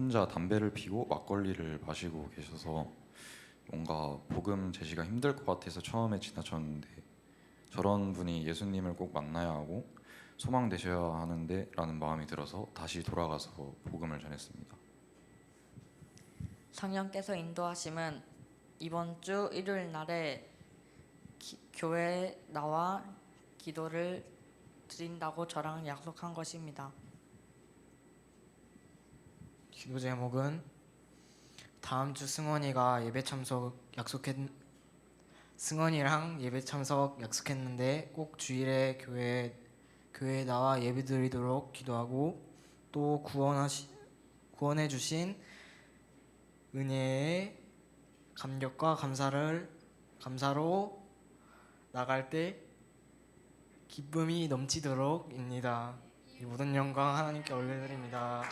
혼자 담배를 피고 막걸리를 마시고 계셔서 뭔가 복음 제시가 힘들 것 같아서 처음에 지나쳤는데, 저런 분이 예수님을 꼭 만나야 하고 소망 되셔야 하는데 라는 마음이 들어서 다시 돌아가서 복음을 전했습니다. 성령께서 인도하심은 이번 주 일요일 날에 교회에 나와 기도를 드린다고 저랑 약속한 것입니다. 기도 제목은 다음 주 승원이랑 예배 참석 약속했는데 꼭 주일에 교회에 나와 예배드리도록 기도하고, 또 구원해 주신 은혜에 감격과 감사로 나갈 때 기쁨이 넘치도록입니다. 이 모든 영광 하나님께 올려드립니다.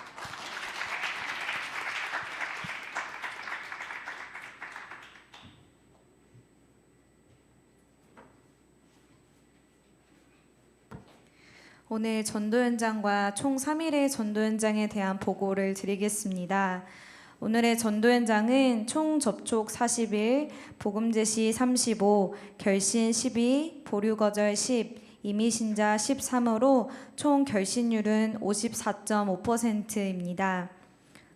오늘 전도 현장과 총 3일의 전도 현장에 대한 보고를 드리겠습니다. 오늘의 전도 현장은 총 접촉 41, 복음 제시 35, 결신 12, 보류 거절 10, 이미 신자 13으로 총 결신율은 54.5%입니다.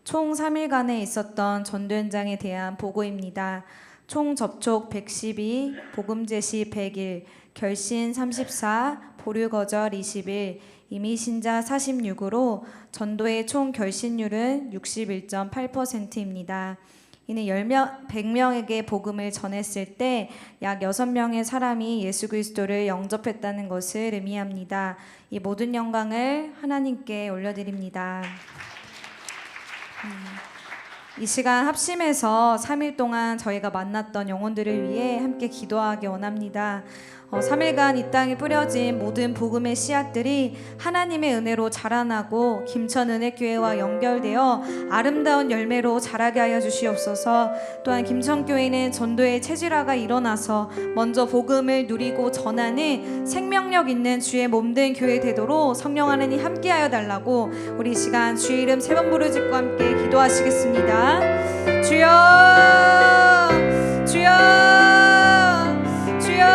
총 3일간에 있었던 전도 현장에 대한 보고입니다. 총 접촉 112, 복음 제시 101, 결신 34, 보류 거절 21, 이미 신자 46으로 전도의 총 결신율은 61.8%입니다. 이는 100명에게 복음을 전했을 때 약 6명의 사람이 예수 그리스도를 영접했다는 것을 의미합니다. 이 모든 영광을 하나님께 올려드립니다. 이 시간 합심해서 3일 동안 저희가 만났던 영혼들을 위해 함께 기도하기 원합니다. 3일간 이 땅에 뿌려진 모든 복음의 씨앗들이 하나님의 은혜로 자라나고 김천은혜교회와 연결되어 아름다운 열매로 자라게 하여 주시옵소서. 또한 김천교회는 전도의 체질화가 일어나서 먼저 복음을 누리고 전하는 생명력 있는 주의 몸된 교회 되도록 성령 하나님 함께하여 달라고 우리 이 시간 주의 이름 3번 부르짖고 함께 기도하시겠습니다. 주여 주여 주여.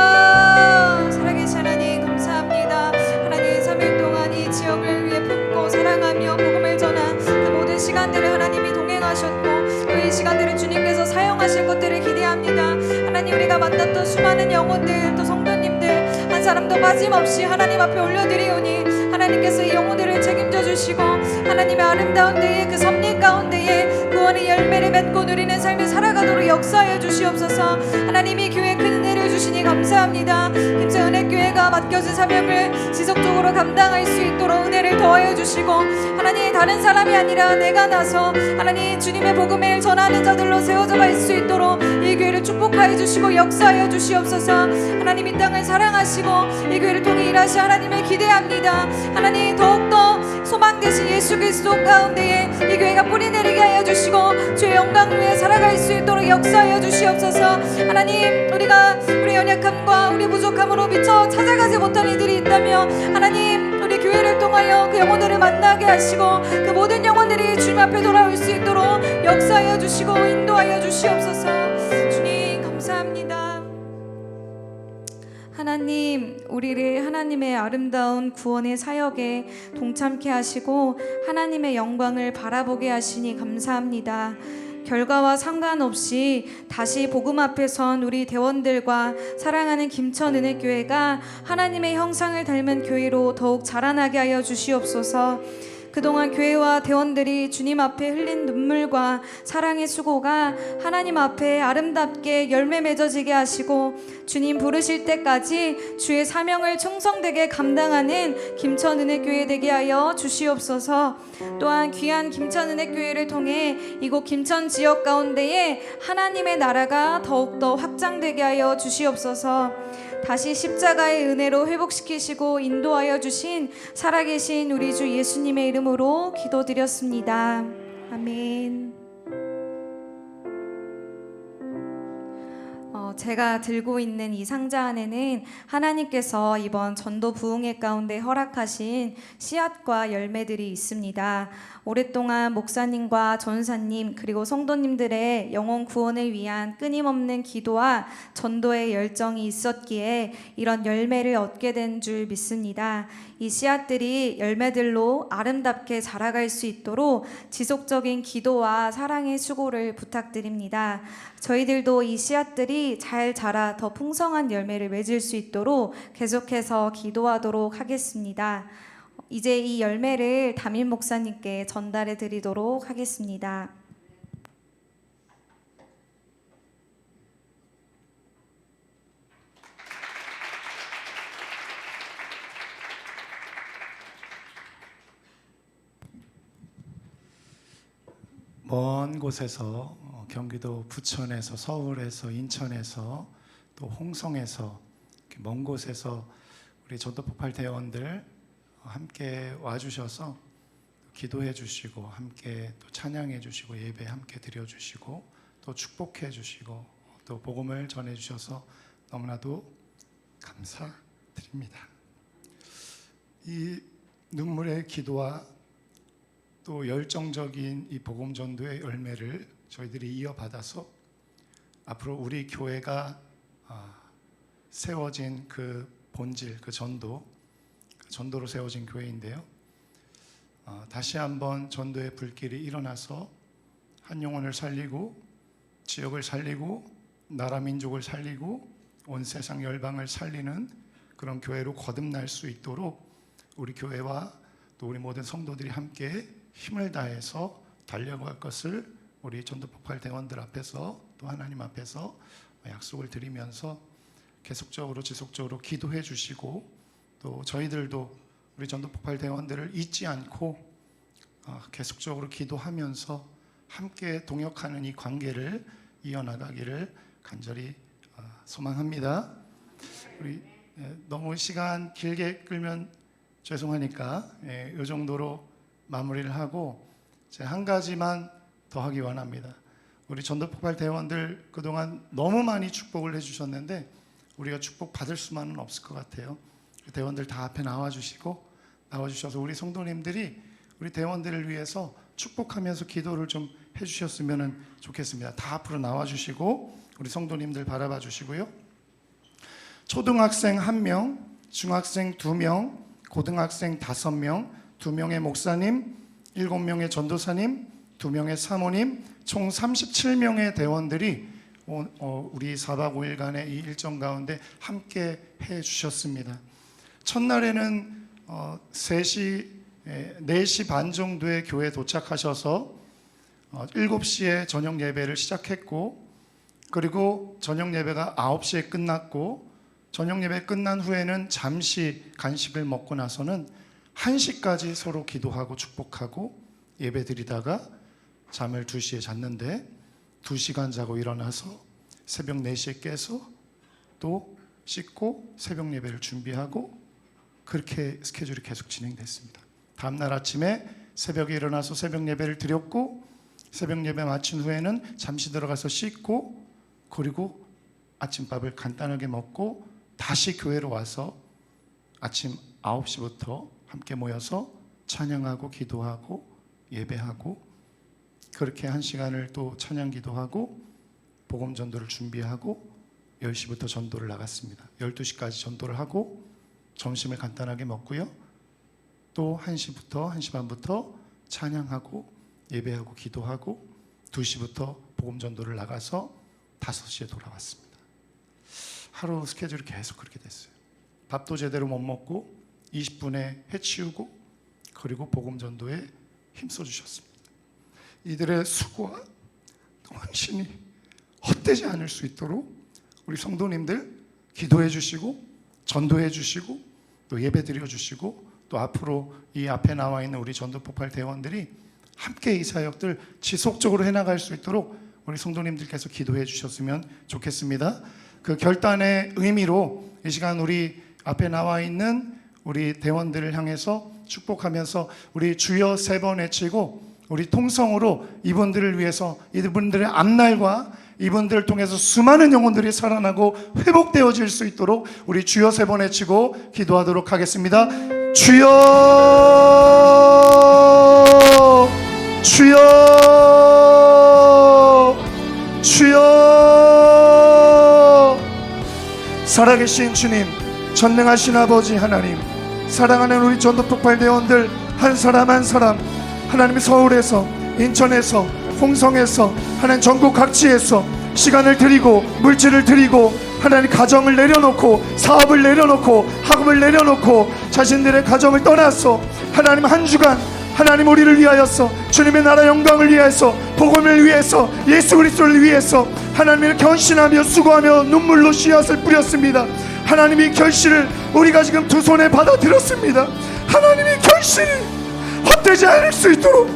살아계신 하나님 감사합니다. 하나님 3일 동안 이 지역을 위해 품고 사랑하며 복음을 전한 그 모든 시간들을 하나님이 동행하셨고, 또 이 시간들을 주님께서 사용하실 것들을 기대합니다. 하나님, 우리가 만났던 수많은 영혼들, 또 성도님들 한 사람도 빠짐없이 하나님 앞에 올려드리오니 하나님께서 이 영혼들을 책임져 주시고 하나님의 아름다운 데에 그 섭리 가운데에 구원의 열매를 맺고 누리는 삶을 살아가도록 역사하여 주시옵소서. 하나님이 교회에 큰 은혜를 주시니 감사합니다. 김천은혜교회가 맡겨진 사명을 지속적으로 감당할 수 있도록 은혜를 더하여 주시고, 하나님 다른 사람이 아니라 내가 나서 하나님 주님의 복음을 전하는 자들로 세워져 갈 수 있도록 이 교회를 축복하여 주시고 역사하여 주시옵소서. 하나님 이 땅을 사랑하시고 이 교회를 통해 일하시 하나님을 기대합니다. 하나님 더욱더 소망 되신 예수 그리스도 가운데에 이 교회가 뿌리내리게 하여 주시고 주의 영광 위에 살아갈 수 있도록 역사하여 주시옵소서. 하나님, 우리가 우리 연약함과 우리 부족함으로 미처 찾아가지 못한 이들이 있다면 하나님 우리 교회를 통하여 그 영혼들을 만나게 하시고 그 모든 영혼들이 주님 앞에 돌아올 수 있도록 역사하여 주시고 인도하여 주시옵소서. 주님 감사합니다. 하나님, 우리를 하나님의 아름다운 구원의 사역에 동참케 하시고 하나님의 영광을 바라보게 하시니 감사합니다. 결과와 상관없이 다시 복음 앞에 선 우리 대원들과 사랑하는 김천은혜교회가 하나님의 형상을 닮은 교회로 더욱 자라나게 하여 주시옵소서. 그동안 교회와 대원들이 주님 앞에 흘린 눈물과 사랑의 수고가 하나님 앞에 아름답게 열매 맺어지게 하시고 주님 부르실 때까지 주의 사명을 충성되게 감당하는 김천은혜교회 되게 하여 주시옵소서. 또한 귀한 김천은혜교회를 통해 이곳 김천 지역 가운데에 하나님의 나라가 더욱더 확장되게 하여 주시옵소서. 다시 십자가의 은혜로 회복시키시고 인도하여 주신 살아계신 우리 주 예수님의 이름으로 기도드렸습니다. 아멘. 제가 들고 있는 이 상자 안에는 하나님께서 이번 전도 부흥회 가운데 허락하신 씨앗과 열매들이 있습니다. 오랫동안 목사님과 전사님 그리고 성도님들의 영혼 구원을 위한 끊임없는 기도와 전도의 열정이 있었기에 이런 열매를 얻게 된 줄 믿습니다. 이 씨앗들이 열매들로 아름답게 자라갈 수 있도록 지속적인 기도와 사랑의 수고를 부탁드립니다. 저희들도 이 씨앗들이 잘 자라 더 풍성한 열매를 맺을 수 있도록 계속해서 기도하도록 하겠습니다. 이제 이 열매를 담임 목사님께 전달해 드리도록 하겠습니다. 먼 곳에서 경기도 부천에서 서울에서 인천에서 또 홍성에서 이렇게 먼 곳에서 우리 전도폭발 대원들 함께 와주셔서 기도해 주시고 함께 또 찬양해 주시고 예배 함께 드려 주시고 또 축복해 주시고 또 복음을 전해 주셔서 너무나도 감사드립니다. 이 눈물의 기도와 또 열정적인 이 복음 전도의 열매를 저희들이 이어받아서 앞으로 우리 교회가 세워진 그 본질, 그 전도로 세워진 교회인데요. 다시 한번 전도의 불길이 일어나서 한 영혼을 살리고 지역을 살리고 나라 민족을 살리고 온 세상 열방을 살리는 그런 교회로 거듭날 수 있도록 우리 교회와 또 우리 모든 성도들이 함께 힘을 다해서 달려갈 것을 우리 전도폭발 대원들 앞에서 또 하나님 앞에서 약속을 드리면서 계속적으로 지속적으로 기도해 주시고 또 저희들도 우리 전도폭발 대원들을 잊지 않고 계속적으로 기도하면서 함께 동역하는 이 관계를 이어나가기를 간절히 소망합니다. 우리 너무 시간 길게 끌면 죄송하니까 이 정도로 마무리를 하고 제가 한 가지만 더 하기 원합니다. 우리 전도폭발 대원들 그동안 너무 많이 축복을 해주셨는데 우리가 축복 받을 수만은 없을 것 같아요. 대원들 다 앞에 나와주셔서 우리 성도님들이 우리 대원들을 위해서 축복하면서 기도를 좀 해주셨으면 좋겠습니다. 다 앞으로 나와주시고 우리 성도님들 바라봐 주시고요. 초등학생 1명, 중학생 2명, 고등학생 5명, 2명의 목사님, 7명의 전도사님, 2명의 사모님, 총 37명의 대원들이 우리 4박 5일간의 이 일정 가운데 함께 해주셨습니다. 첫날에는 4시 반 정도에 교회에 도착하셔서 7시에 저녁 예배를 시작했고 그리고 저녁 예배가 9시에 끝났고 저녁 예배 끝난 후에는 잠시 간식을 먹고 나서는 1시까지 서로 기도하고 축복하고 예배 드리다가 잠을 2시에 잤는데 2시간 자고 일어나서 새벽 4시에 깨서 또 씻고 새벽 예배를 준비하고 그렇게 스케줄이 계속 진행됐습니다. 다음날 아침에 새벽에 일어나서 새벽 예배를 드렸고 새벽 예배 마친 후에는 잠시 들어가서 씻고 그리고 아침밥을 간단하게 먹고 다시 교회로 와서 아침 9시부터 함께 모여서 찬양하고 기도하고 예배하고 그렇게 1시간을 또 찬양 기도하고 복음 전도를 준비하고 10시부터 전도를 나갔습니다. 12시까지 전도를 하고 점심을 간단하게 먹고요. 또 1시부터 1시 반부터 찬양하고 예배하고 기도하고 2시부터 복음 전도를 나가서 5시에 돌아왔습니다. 하루 스케줄이 계속 그렇게 됐어요. 밥도 제대로 못 먹고 20분에 해치우고 그리고 복음 전도에 힘써 주셨습니다. 이들의 수고와 헌신이 헛되지 않을 수 있도록 우리 성도님들 기도해 주시고 전도해 주시고 또 예배 드려 주시고 또 앞으로 이 앞에 나와 있는 우리 전도폭발 대원들이 함께 이 사역들 지속적으로 해나갈 수 있도록 우리 성도님들께서 기도해 주셨으면 좋겠습니다. 그 결단의 의미로 이 시간 우리 앞에 나와 있는 우리 대원들을 향해서 축복하면서 우리 주여 3번 외치고 우리 통성으로 이분들을 위해서 이분들의 앞날과 이분들을 통해서 수많은 영혼들이 살아나고 회복되어질 수 있도록 우리 주여 3번 외치고 기도하도록 하겠습니다. 주여, 주여, 주여. 살아계신 주님, 전능하신 아버지 하나님, 사랑하는 우리 전도폭발대원들 한 사람 한 사람, 하나님 서울에서, 인천에서, 홍성에서, 하나님 전국 각지에서 시간을 드리고 물질을 드리고 하나님 가정을 내려놓고 사업을 내려놓고 학업을 내려놓고 자신들의 가정을 떠나서 하나님 한 주간 하나님 우리를 위하여서 주님의 나라 영광을 위해서 복음을 위해서 예수 그리스도를 위해서 하나님을 견신하며 수고하며 눈물로 씨앗을 뿌렸습니다. 하나님의 결실을 우리가 지금 두 손에 받아들였습니다. 하나님의 결실이 헛되지 않을 수 있도록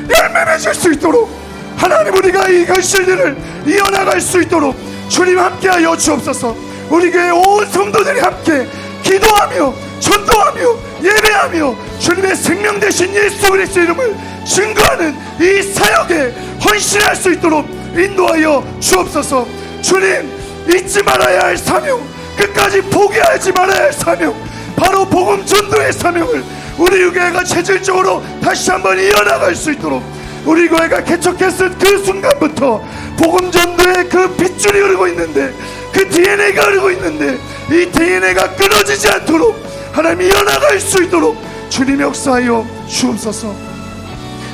열매 맺을 수 있도록 하나님 우리가 이 결실들을 이어나갈 수 있도록 주님 함께하여 주옵소서. 우리 교회 온 성도들이 함께 기도하며 전도하며 예배하며 주님의 생명 되신 예수 그리스도 이름을 증거하는 이 사역에 헌신할 수 있도록 인도하여 주옵소서. 주님 잊지 말아야 할 사명, 끝까지 포기하지 말아야 할 사명, 바로 복음 전도의 사명을 우리 교회가 체질적으로 다시 한번 이어나갈 수 있도록 우리 교회가 개척했을 그 순간부터 복음 전도의 그 핏줄이 흐르고 있는데 그 DNA가 흐르고 있는데 이 DNA가 끊어지지 않도록 하나님 이어나갈 수 있도록 주님 역사하여 주옵소서.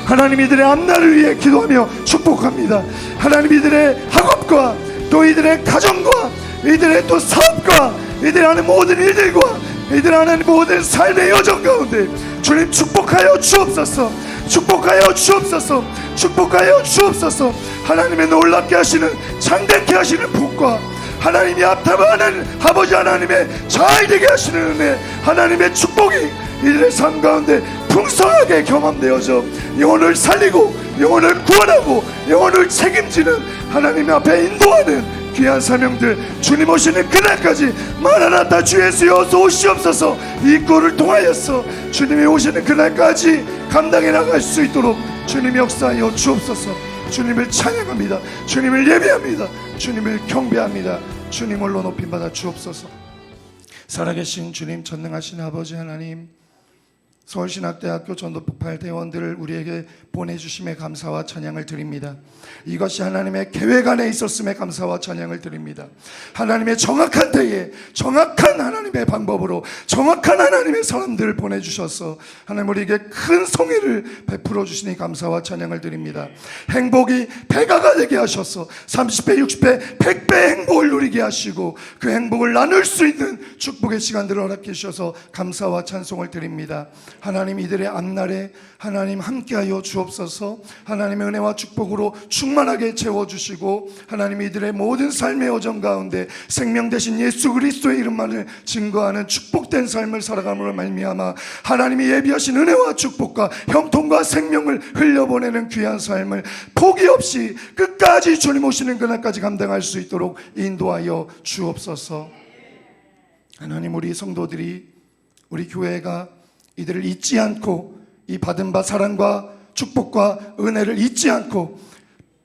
하나님 이들의 앞날을 위해 기도하며 축복합니다. 하나님 이들의 학업과 또 이들의 가정과 이들의 또 사업과 이들이 하는 모든 일들과 이들 하는 모든 삶의 여정 가운데 주님 축복하여 주옵소서. 축복하여 주옵소서. 축복하여 주옵소서. 하나님의 놀랍게 하시는 장대케 하시는 복과 하나님이 앞담하는 아버지 하나님의 잘되게 하시는 은혜, 하나님의 축복이 이들의 삶 가운데 풍성하게 경험되어져 영혼을 살리고 영혼을 구원하고 영혼을 책임지는 하나님 앞에 인도하는 귀한 사명들 주님 오시는 그날까지 마라나타 주 예수여 어서 오시옵소서. 이 꼴을 통하여서 주님이 오시는 그날까지 감당해 나갈 수 있도록 주님 역사하여 주옵소서. 주님을 찬양합니다. 주님을 예배합니다. 주님을 경배합니다. 주님 홀로 높임받아 주옵소서. 살아계신 주님, 전능하신 아버지 하나님, 서울신학대학교 전도폭발대원들을 우리에게 보내주심에 감사와 찬양을 드립니다. 이것이 하나님의 계획 안에 있었음에 감사와 찬양을 드립니다. 하나님의 정확한 때에 정확한 하나님의 방법으로 정확한 하나님의 사람들을 보내주셔서 하나님 우리에게 큰 성의를 베풀어 주시니 감사와 찬양을 드립니다. 행복이 배가가 되게 하셔서 30배, 60배, 100배 행복을 누리게 하시고 그 행복을 나눌 수 있는 축복의 시간들을 허락해 주셔서 감사와 찬송을 드립니다. 하나님 이들의 앞날에 하나님 함께하여 주옵소서. 하나님의 은혜와 축복으로 충만하게 채워주시고 하나님 이들의 모든 삶의 여정 가운데 생명 되신 예수 그리스도의 이름만을 증거하는 축복된 삶을 살아감으로 말미암아 하나님이 예비하신 은혜와 축복과 형통과 생명을 흘려보내는 귀한 삶을 포기 없이 끝까지 주님 오시는 그날까지 감당할 수 있도록 인도하여 주옵소서. 하나님 우리 성도들이 우리 교회가 이들을 잊지 않고 이 받은 바 사랑과 축복과 은혜를 잊지 않고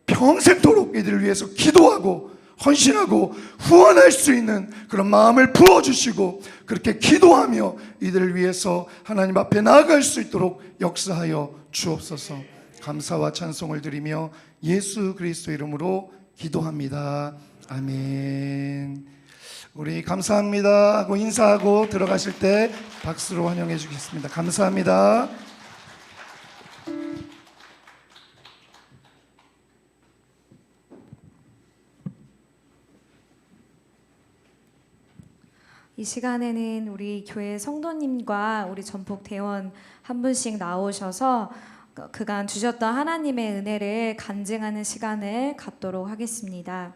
평생도록 이들을 위해서 기도하고 헌신하고 후원할 수 있는 그런 마음을 부어주시고 그렇게 기도하며 이들을 위해서 하나님 앞에 나아갈 수 있도록 역사하여 주옵소서. 감사와 찬송을 드리며 예수 그리스도 이름으로 기도합니다. 아멘. 우리 감사합니다 하고 인사하고 들어가실 때 박수로 환영해 주겠습니다. 감사합니다. 이 시간에는 우리 교회 성도님과 우리 전폭 대원 한 분씩 나오셔서 그간 주셨던 하나님의 은혜를 간증하는 시간을 갖도록 하겠습니다.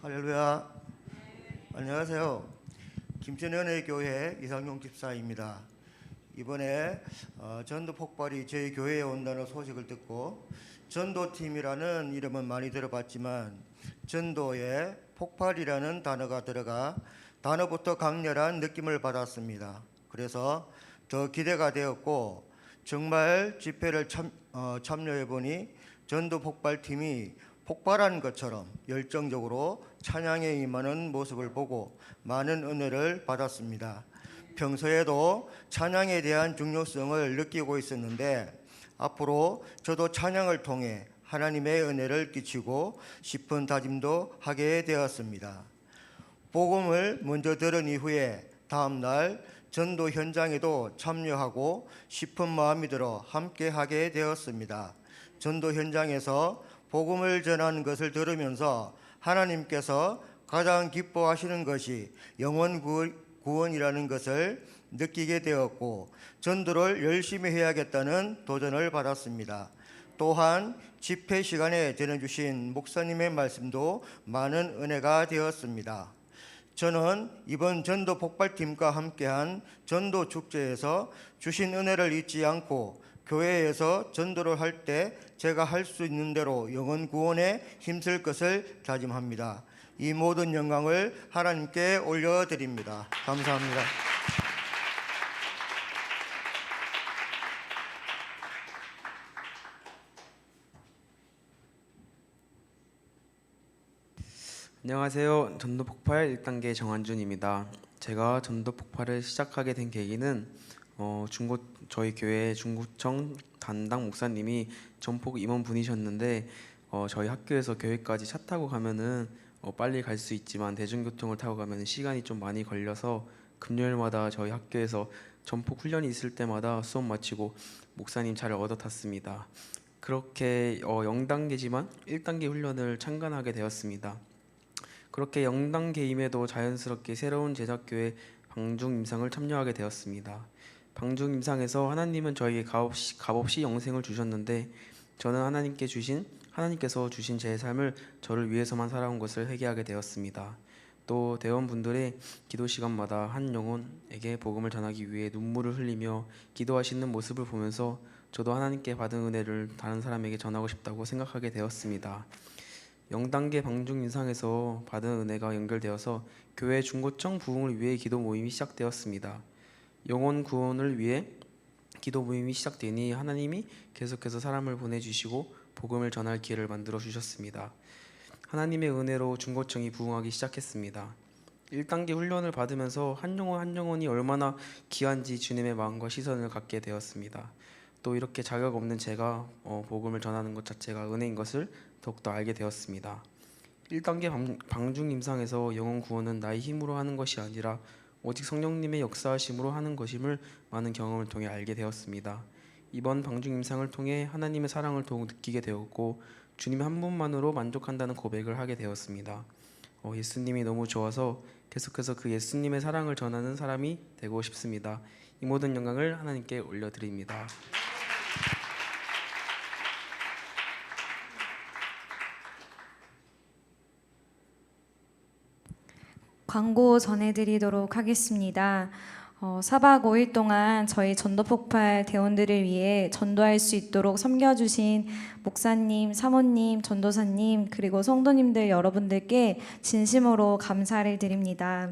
할렐루야. 안녕하세요. 김천현의 교회 이상용 집사입니다. 이번에 전도 폭발이 저희 교회에 온다는 소식을 듣고 전도팀이라는 이름은 많이 들어봤지만 전도에 폭발이라는 단어가 들어가 단어부터 강렬한 느낌을 받았습니다. 그래서 더 기대가 되었고 정말 집회를 참여해 보니 전도 폭발팀이 폭발한 것처럼 열정적으로 찬양에 임하는 모습을 보고 많은 은혜를 받았습니다. 평소에도 찬양에 대한 중요성을 느끼고 있었는데 앞으로 저도 찬양을 통해 하나님의 은혜를 끼치고 싶은 다짐도 하게 되었습니다. 복음을 먼저 들은 이후에 다음 날 전도 현장에도 참여하고 싶은 마음이 들어 함께 하게 되었습니다. 전도 현장에서 복음을 전하는 것을 들으면서 하나님께서 가장 기뻐하시는 것이 영혼 구원이라는 것을 느끼게 되었고 전도를 열심히 해야겠다는 도전을 받았습니다. 또한 집회 시간에 전해주신 목사님의 말씀도 많은 은혜가 되었습니다. 저는 이번 전도 폭발팀과 함께한 전도 축제에서 주신 은혜를 잊지 않고 교회에서 전도를 할 때 제가 할 수 있는 대로 영혼 구원에 힘쓸 것을 다짐합니다. 이 모든 영광을 하나님께 올려드립니다. 감사합니다. 안녕하세요. 전도폭발 1단계 정한준입니다. 제가 전도폭발을 시작하게 된 계기는 저희 교회 중구청 담당 목사님이 전폭 임원분이셨는데 저희 학교에서 교회까지 차 타고 가면은 빨리 갈 수 있지만 대중교통을 타고 가면 시간이 좀 많이 걸려서 금요일마다 저희 학교에서 전폭 훈련이 있을 때마다 수업 마치고 목사님 차를 얻어 탔습니다. 그렇게 0단계지만 1단계 훈련을 참관하게 되었습니다. 그렇게 0단계임에도 자연스럽게 새로운 제작교회 방중임상을 참여하게 되었습니다. 방중임상에서 하나님은 저에게 값없이 영생을 주셨는데 저는 하나님께서 주신 제 삶을 저를 위해서만 살아온 것을 회개하게 되었습니다. 또 대원분들의 기도 시간마다 한 영혼에게 복음을 전하기 위해 눈물을 흘리며 기도하시는 모습을 보면서 저도 하나님께 받은 은혜를 다른 사람에게 전하고 싶다고 생각하게 되었습니다. 0단계 방중인상에서 받은 은혜가 연결되어서 교회 중고청 부흥을 위해 기도 모임이 시작되었습니다. 영혼 구원을 위해 기도 모임이 시작되니 하나님이 계속해서 사람을 보내주시고 복음을 전할 기회를 만들어 주셨습니다. 하나님의 은혜로 중고청이 부흥하기 시작했습니다. 1단계 훈련을 받으면서 한 영혼이 얼마나 귀한지 주님의 마음과 시선을 갖게 되었습니다. 또 이렇게 자격 없는 제가 복음을 전하는 것 자체가 은혜인 것을 더욱더 알게 되었습니다. 1단계 방중임상에서 영혼 구원은 나의 힘으로 하는 것이 아니라 오직 성령님의 역사하심으로 하는 것임을 많은 경험을 통해 알게 되었습니다. 이번 방중임상을 통해 하나님의 사랑을 더욱 느끼게 되었고 주님 한 분만으로 만족한다는 고백을 하게 되었습니다. 예수님이 너무 좋아서 계속해서 그 예수님의 사랑을 전하는 사람이 되고 싶습니다. 이 모든 영광을 하나님께 올려드립니다. 광고 전해드리도록 하겠습니다. 4박 5일 동안 저희 전도폭발 대원들을 위해 전도할 수 있도록 섬겨주신 목사님, 사모님, 전도사님 그리고 성도님들 여러분들께 진심으로 감사를 드립니다.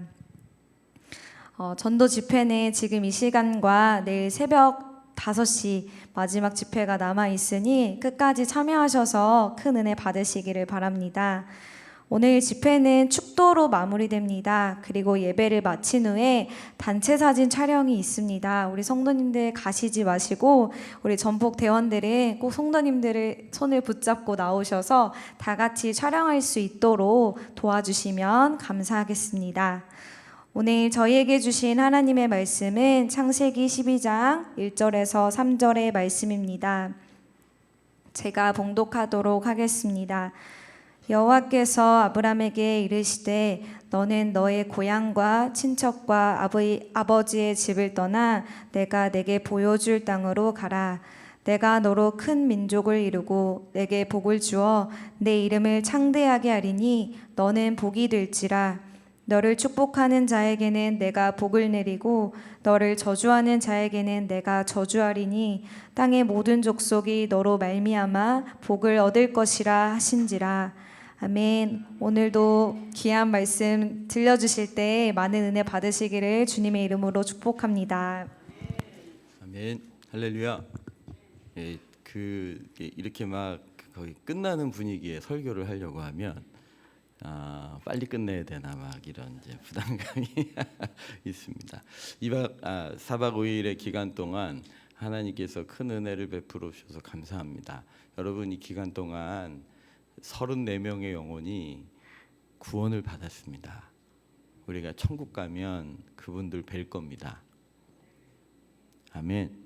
전도 집회는 지금 이 시간과 내일 새벽 5시 마지막 집회가 남아 있으니 끝까지 참여하셔서 큰 은혜 받으시기를 바랍니다. 오늘 집회는 축도로 마무리됩니다. 그리고 예배를 마친 후에 단체 사진 촬영이 있습니다. 우리 성도님들 가시지 마시고 우리 전폭 대원들은 꼭 성도님들의 손을 붙잡고 나오셔서 다 같이 촬영할 수 있도록 도와주시면 감사하겠습니다. 오늘 저희에게 주신 하나님의 말씀은 창세기 12장 1절에서 3절의 말씀입니다. 제가 봉독하도록 하겠습니다. 여호와께서 아브람에게 이르시되 너는 너의 고향과 친척과 아버지의 집을 떠나 내가 내게 보여줄 땅으로 가라. 내가 너로 큰 민족을 이루고 내게 복을 주어 내 이름을 창대하게 하리니 너는 복이 될지라. 너를 축복하는 자에게는 내가 복을 내리고 너를 저주하는 자에게는 내가 저주하리니 땅의 모든 족속이 너로 말미암아 복을 얻을 것이라 하신지라. 아멘. 오늘도 귀한 말씀 들려주실 때 많은 은혜 받으시기를 주님의 이름으로 축복합니다. 아멘. 할렐루야. 예, 이렇게 막 거의 끝나는 분위기에 설교를 하려고 하면 빨리 끝내야 되나 막 이런 이제 부담감이 있습니다. 4박 5일의 기간 동안 하나님께서 큰 은혜를 베풀어 주셔서 감사합니다. 여러분, 이 기간 동안 34명의 영혼이 구원을 받았습니다. 우리가 천국 가면 그분들 뵐 겁니다. 아멘.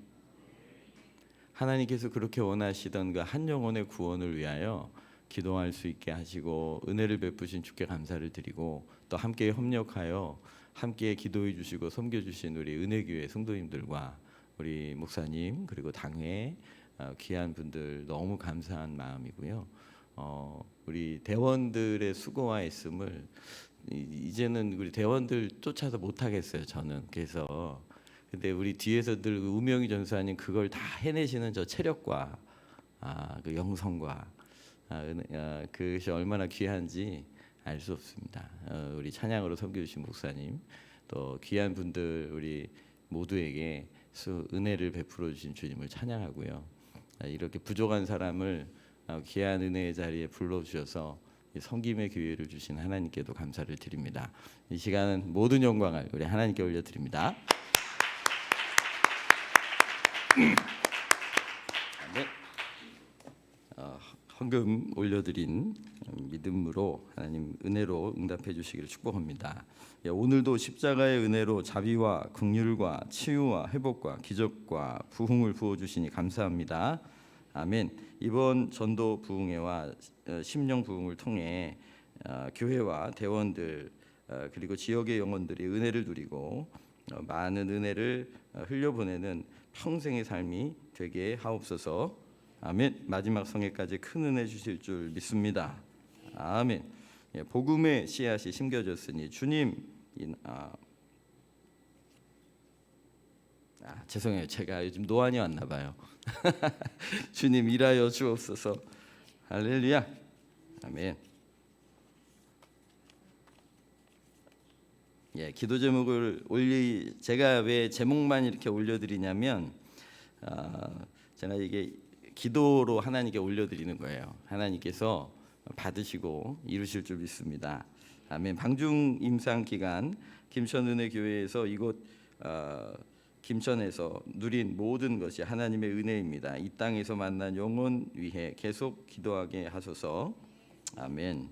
하나님께서 그렇게 원하시던 그 한 영혼의 구원을 위하여 기도할 수 있게 하시고 은혜를 베푸신 주께 감사를 드리고 또 함께 협력하여 함께 기도해 주시고 섬겨 주신 우리 은혜교회 성도님들과 우리 목사님 그리고 당회 귀한 분들 너무 감사한 마음이고요. 우리 대원들의 수고와 애씀을 이제는 우리 대원들 쫓아서 못 하겠어요. 저는. 그래서 근데 우리 뒤에서 늘 우명희 전사님 그걸 다 해내시는 저 체력과 그 영성과 그것이 얼마나 귀한지 알 수 없습니다. 우리 찬양으로 섬겨주신 목사님 또 귀한 분들 우리 모두에게 은혜를 베풀어 주신 주님을 찬양하고요. 이렇게 부족한 사람을 귀한 은혜의 자리에 불러주셔서 섬김의 기회를 주신 하나님께도 감사를 드립니다. 이 시간은 모든 영광을 우리 하나님께 올려드립니다. 네. 헌금 올려드린 믿음으로 하나님 은혜로 응답해 주시기를 축복합니다. 오늘도 십자가의 은혜로 자비와 긍휼과 치유와 회복과 기적과 부흥을 부어주시니 감사합니다. 아멘. 이번 전도 부흥회와 심령 부흥을 통해 교회와 대원들 그리고 지역의 영혼들이 은혜를 누리고 많은 은혜를 흘려보내는 평생의 삶이 되게 하옵소서. 아멘. 마지막 성회까지 큰 은혜 주실 줄 믿습니다. 아멘. 복음의 씨앗이 심겨졌으니 주님 죄송해요. 제가 요즘 노안이 왔나 봐요. 주님 일하여 주옵소서. 할렐루야. 아멘. 기도 제목을 제가 왜 제목만 이렇게 올려드리냐면 제가 이게 기도로 하나님께 올려드리는 거예요. 하나님께서 받으시고 이루실 줄 믿습니다. 아멘. 방중 임상 기간 김천은혜교회에서 이곳 김천에서 누린 모든 것이 하나님의 은혜입니다. 이 땅에서 만난 영혼 위해 계속 기도하게 하소서. 아멘.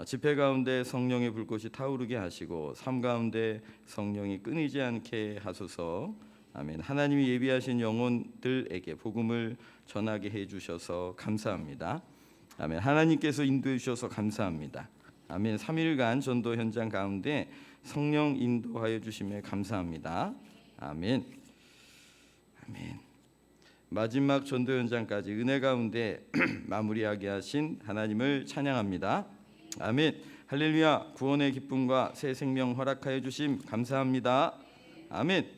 집회 가운데 성령의 불꽃이 타오르게 하시고 삶 가운데 성령이 끊이지 않게 하소서. 아멘. 하나님이 예비하신 영혼들에게 복음을 전하게 해주셔서 감사합니다. 아멘. 하나님께서 인도해 주셔서 감사합니다. 아멘. 3일간 전도 현장 가운데 성령 인도하여 주심에 감사합니다. 아멘. 아멘. 마지막 전도 현장까지 은혜 가운데 마무리하게 하신 하나님을 찬양합니다. 아멘. 할렐루야. 구원의 기쁨과 새 생명 허락하여 주심 감사합니다. 아멘.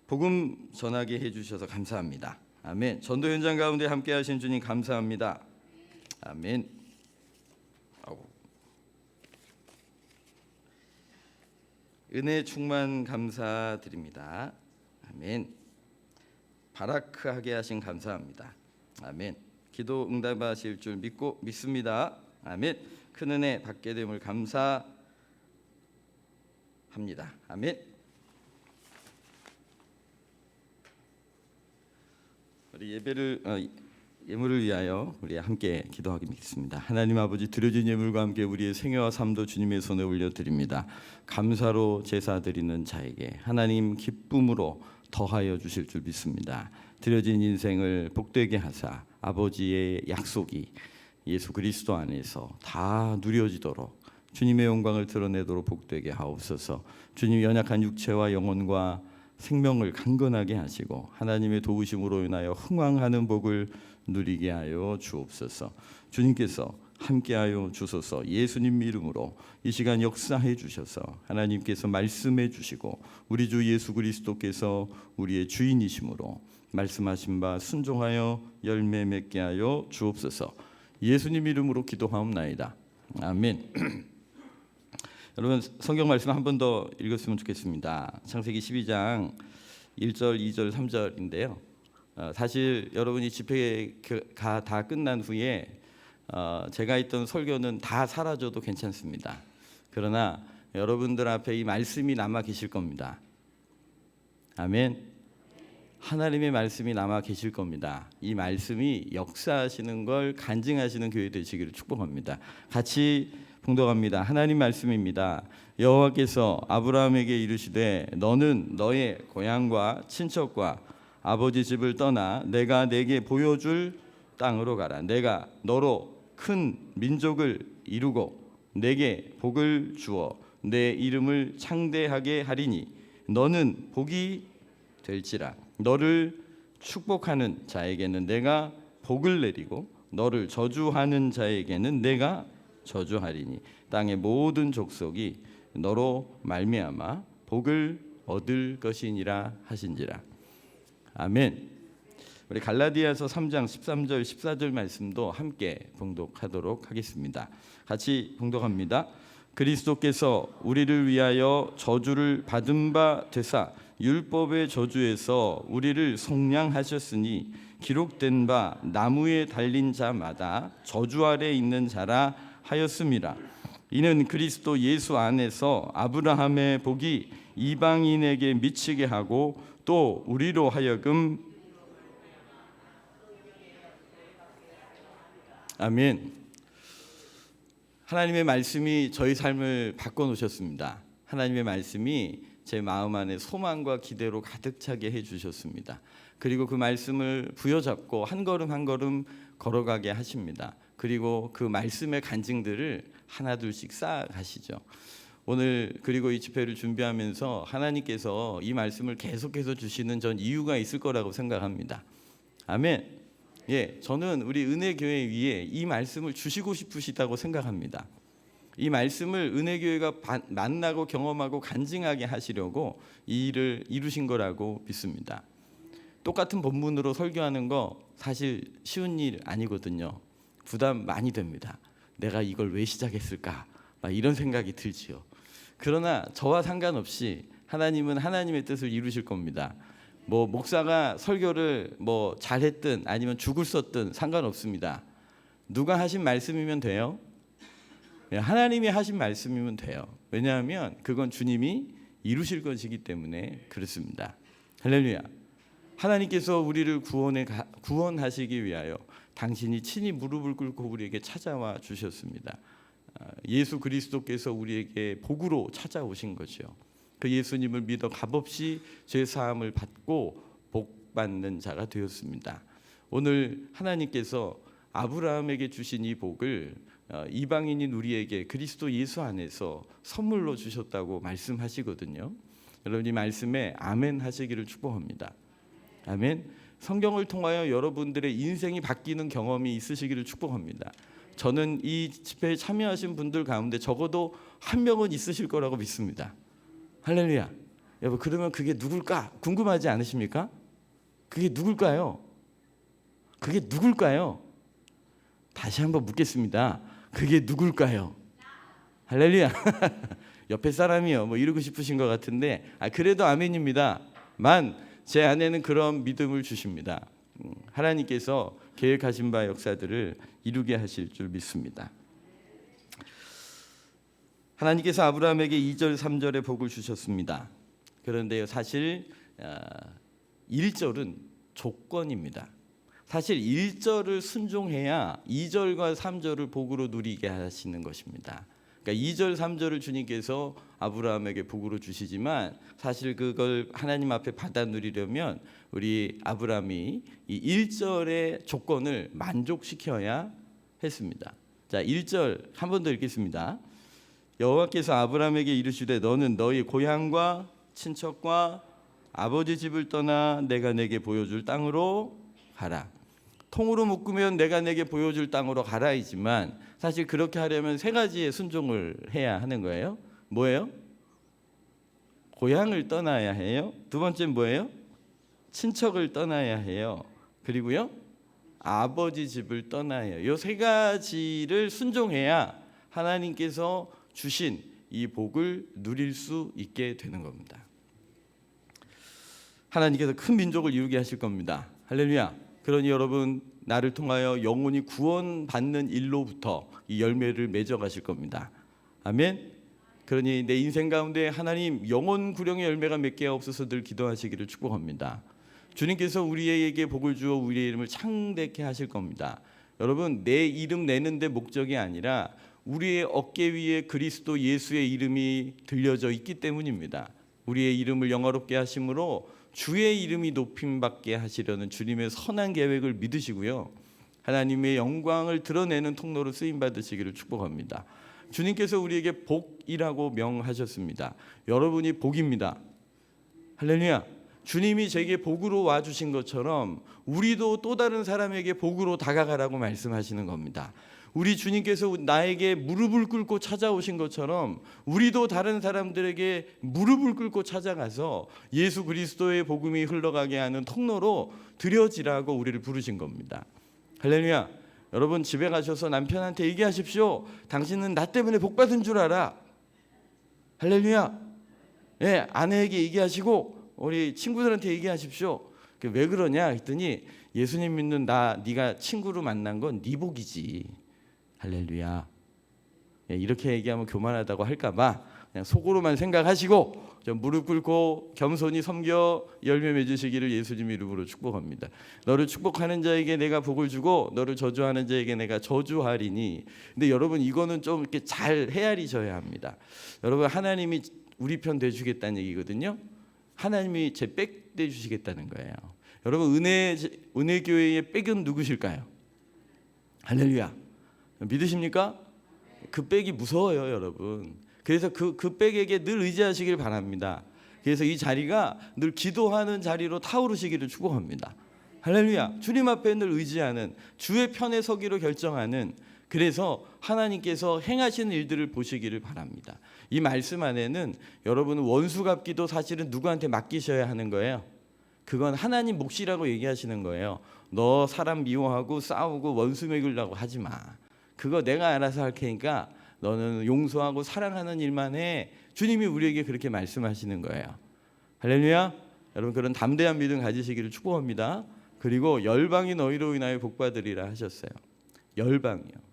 복음 전하게 해주셔서 감사합니다. 아멘. 전도 현장 가운데 함께 하신 주님 감사합니다. 아멘. 은혜 충만 감사드립니다. 아멘. 바라크하게 하신 감사합니다. 아멘. 기도 응답하실 줄 믿습니다. 아멘. 큰 은혜 받게 됨을 감사합니다. 아멘. 우리 예물을 위하여 우리 함께 기도하겠습니다. 하나님 아버지, 드려진 예물과 함께 우리의 생애와 삶도 주님의 손에 올려드립니다. 감사로 제사 드리는 자에게 하나님 기쁨으로 더하여 주실 줄 믿습니다. 드려진 인생을 복되게 하사 아버지의 약속이 예수 그리스도 안에서 다 누려지도록 주님의 영광을 드러내도록 복되게 하옵소서. 주님 연약한 육체와 영혼과 생명을 강건하게 하시고 하나님의 도우심으로 인하여 흥왕하는 복을 누리게 하여 주옵소서. 주님께서 함께하여 주소서. 예수님 이름으로 이 시간 역사해 주셔서 하나님께서 말씀해 주시고 우리 주 예수 그리스도께서 우리의 주인이심으로 말씀하신 바 순종하여 열매 맺게 하여 주옵소서. 예수님 이름으로 기도하옵나이다. 아멘. 여러분 성경 말씀 한 번 더 읽었으면 좋겠습니다. 창세기 12장 1절, 2절, 3절인데요. 사실 여러분이 집회가 다 끝난 후에 제가 했던 설교는 다 사라져도 괜찮습니다. 그러나 여러분들 앞에 이 말씀이 남아 계실 겁니다. 아멘. 하나님의 말씀이 남아 계실 겁니다. 이 말씀이 역사하시는 걸 간증하시는 교회 되시기를 축복합니다. 같이 봉독합니다. 하나님 말씀입니다. 여호와께서 아브라함에게 이르시되 너는 너의 고향과 친척과 아버지 집을 떠나 내가 내게 보여줄 땅으로 가라. 내가 너로 큰 민족을 이루고 내게 복을 주어 내 이름을 창대하게 하리니 너는 복이 될지라. 너를 축복하는 자에게는 내가 복을 내리고 너를 저주하는 자에게는 내가 저주하리니 땅의 모든 족속이 너로 말미암아 복을 얻을 것이니라 하신지라. 아멘. 우리 갈라디아서 3장 13절 14절 말씀도 함께 봉독하도록 하겠습니다. 같이 봉독합니다. 그리스도께서 우리를 위하여 저주를 받은 바 되사 율법의 저주에서 우리를 속량하셨으니 기록된 바 나무에 달린 자마다 저주 아래 있는 자라 하였음이라. 이는 그리스도 예수 안에서 아브라함의 복이 이방인에게 미치게 하고 또 우리로 하여금 아멘. 하나님의 말씀이 저희 삶을 바꿔놓으셨습니다. 하나님의 말씀이 제 마음 안에 소망과 기대로 가득 차게 해주셨습니다. 그리고 그 말씀을 부여잡고 한 걸음 한 걸음 걸어가게 하십니다. 그리고 그 말씀의 간증들을 하나둘씩 쌓아가시죠. 오늘 그리고 이 집회를 준비하면서 하나님께서 이 말씀을 계속해서 주시는 전 이유가 있을 거라고 생각합니다. 아멘. 예, 저는 우리 은혜교회 위에 이 말씀을 주시고 싶으시다고 생각합니다. 이 말씀을 은혜교회가 만나고 경험하고 간증하게 하시려고 이 일을 이루신 거라고 믿습니다. 똑같은 본문으로 설교하는 거 사실 쉬운 일 아니거든요. 부담 많이 됩니다. 내가 이걸 왜 시작했을까? 막 이런 생각이 들지요. 그러나 저와 상관없이 하나님은 하나님의 뜻을 이루실 겁니다. 뭐 목사가 설교를 뭐 잘했든 아니면 죽을 썼든 상관없습니다. 누가 하신 말씀이면 돼요? 하나님이 하신 말씀이면 돼요. 왜냐하면 그건 주님이 이루실 것이기 때문에 그렇습니다. 할렐루야. 하나님께서 우리를 구원하시기 위하여 당신이 친히 무릎을 꿇고 우리에게 찾아와 주셨습니다. 예수 그리스도께서 우리에게 복으로 찾아오신 거죠. 그 예수님을 믿어 값없이 죄 사함을 받고 복 받는 자가 되었습니다. 오늘 하나님께서 아브라함에게 주신 이 복을 이방인인 우리에게 그리스도 예수 안에서 선물로 주셨다고 말씀하시거든요. 여러분 이 말씀에 아멘 하시기를 축복합니다. 아멘. 성경을 통하여 여러분들의 인생이 바뀌는 경험이 있으시기를 축복합니다. 저는 이 집회에 참여하신 분들 가운데 적어도 한 명은 있으실 거라고 믿습니다. 할렐루야. 여러분 그러면 그게 누굴까 궁금하지 않으십니까? 그게 누굴까요? 그게 누굴까요? 다시 한번 묻겠습니다. 그게 누굴까요? 할렐루야. 옆에 사람이요 뭐 이러고 싶으신 것 같은데 그래도 아멘입니다. 만 제 안에는 그런 믿음을 주십니다. 하나님께서 계획하신 바 역사들을 이루게 하실 줄 믿습니다. 하나님께서 아브라함에게 2절 3절의 복을 주셨습니다. 그런데요 사실 1절은 조건입니다. 사실 1절을 순종해야 2절과 3절을 복으로 누리게 하시는 것입니다. 그러니까 2절 3절을 주님께서 아브라함에게 복으로 주시지만 사실 그걸 하나님 앞에 받아 누리려면 우리 아브라함이 이 1절의 조건을 만족시켜야 했습니다. 자 1절 한 번 더 읽겠습니다. 여호와께서 아브라함에게 이르시되 너는 너희 고향과 친척과 아버지 집을 떠나 내가 내게 보여줄 땅으로 가라. 통으로 묶으면 내가 내게 보여줄 땅으로 가라이지만 사실 그렇게 하려면 세 가지의 순종을 해야 하는 거예요. 뭐예요? 고향을 떠나야 해요. 두 번째는 뭐예요? 친척을 떠나야 해요. 그리고요, 아버지 집을 떠나야 해요. 이 세 가지를 순종해야 하나님께서 주신 이 복을 누릴 수 있게 되는 겁니다. 하나님께서 큰 민족을 이루게 하실 겁니다. 할렐루야. 그러니 여러분, 나를 통하여 영혼이 구원받는 일로부터 이 열매를 맺어가실 겁니다. 아멘. 그러니 내 인생 가운데 하나님 영혼 구령의 열매가 맺게 하옵소서 늘 기도하시기를 축복합니다. 주님께서 우리에게 복을 주어 우리의 이름을 창대케 하실 겁니다. 여러분, 내 이름 내는 데 목적이 아니라 우리의 어깨 위에 그리스도 예수의 이름이 들려져 있기 때문입니다. 우리의 이름을 영화롭게 하심으로 주의 이름이 높임받게 하시려는 주님의 선한 계획을 믿으시고요, 하나님의 영광을 드러내는 통로로 쓰임받으시기를 축복합니다. 주님께서 우리에게 복이라고 명하셨습니다. 여러분이 복입니다. 할렐루야. 주님이 제게 복으로 와주신 것처럼 우리도 또 다른 사람에게 복으로 다가가라고 말씀하시는 겁니다. 우리 주님께서 나에게 무릎을 꿇고 찾아오신 것처럼 우리도 다른 사람들에게 무릎을 꿇고 찾아가서 예수 그리스도의 복음이 흘러가게 하는 통로로 드려지라고 우리를 부르신 겁니다. 할렐루야. 여러분, 집에 가셔서 남편한테 얘기하십시오. 당신은 나 때문에 복 받은 줄 알아. 할렐루야. 예, 아내에게 얘기하시고 우리 친구들한테 얘기하십시오. 왜 그러냐 했더니 예수님 믿는 네가 친구로 만난 건 네 복이지. 할렐루야. 예, 이렇게 얘기하면 교만하다고 할까봐 그냥 속으로만 생각하시고 좀 무릎 꿇고 겸손히 섬겨 열매 맺으시기를 예수님 이름으로 축복합니다. 너를 축복하는 자에게 내가 복을 주고 너를 저주하는 자에게 내가 저주하리니. 근데 여러분, 이거는 좀 이렇게 잘 헤아리셔야 합니다. 여러분, 하나님이 우리 편 돼주겠다는 얘기거든요. 하나님이 제 백 돼주시겠다는 거예요. 여러분, 은혜 교회의 백은 누구실까요? 할렐루야. 믿으십니까? 그 백이 무서워요, 여러분. 그래서 그 백에게 늘 의지하시길 바랍니다. 그래서 이 자리가 늘 기도하는 자리로 타오르시기를 축복합니다. 할렐루야. 주님 앞에 늘 의지하는, 주의 편에 서기로 결정하는, 그래서 하나님께서 행하시는 일들을 보시기를 바랍니다. 이 말씀 안에는 여러분은 원수 갚기도 사실은 누구한테 맡기셔야 하는 거예요. 그건 하나님 몫이라고 얘기하시는 거예요. 너 사람 미워하고 싸우고 원수 맺으려고 하지 마. 그거 내가 알아서 할 테니까 너는 용서하고 사랑하는 일만 해. 주님이 우리에게 그렇게 말씀하시는 거예요. 할렐루야. 여러분, 그런 담대한 믿음 가지시기를 축복합니다. 그리고 열방이 너희로 인하여 복받으리라 하셨어요. 열방이요.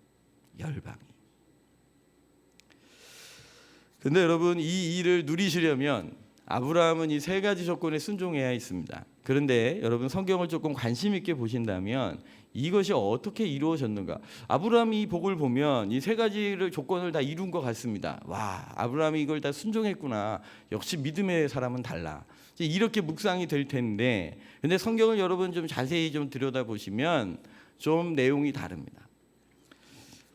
열방이. 근데 여러분, 이 일을 누리시려면 아브라함은 이 세 가지 조건에 순종해야 있습니다. 그런데 여러분, 성경을 조금 관심 있게 보신다면 이것이 어떻게 이루어졌는가? 아브라함이 이 복을 보면 이 세 가지를 조건을 다 이룬 것 같습니다. 와, 아브라함이 이걸 다 순종했구나. 역시 믿음의 사람은 달라. 이렇게 묵상이 될 텐데, 근데 성경을 여러분 좀 자세히 좀 들여다보시면 좀 내용이 다릅니다.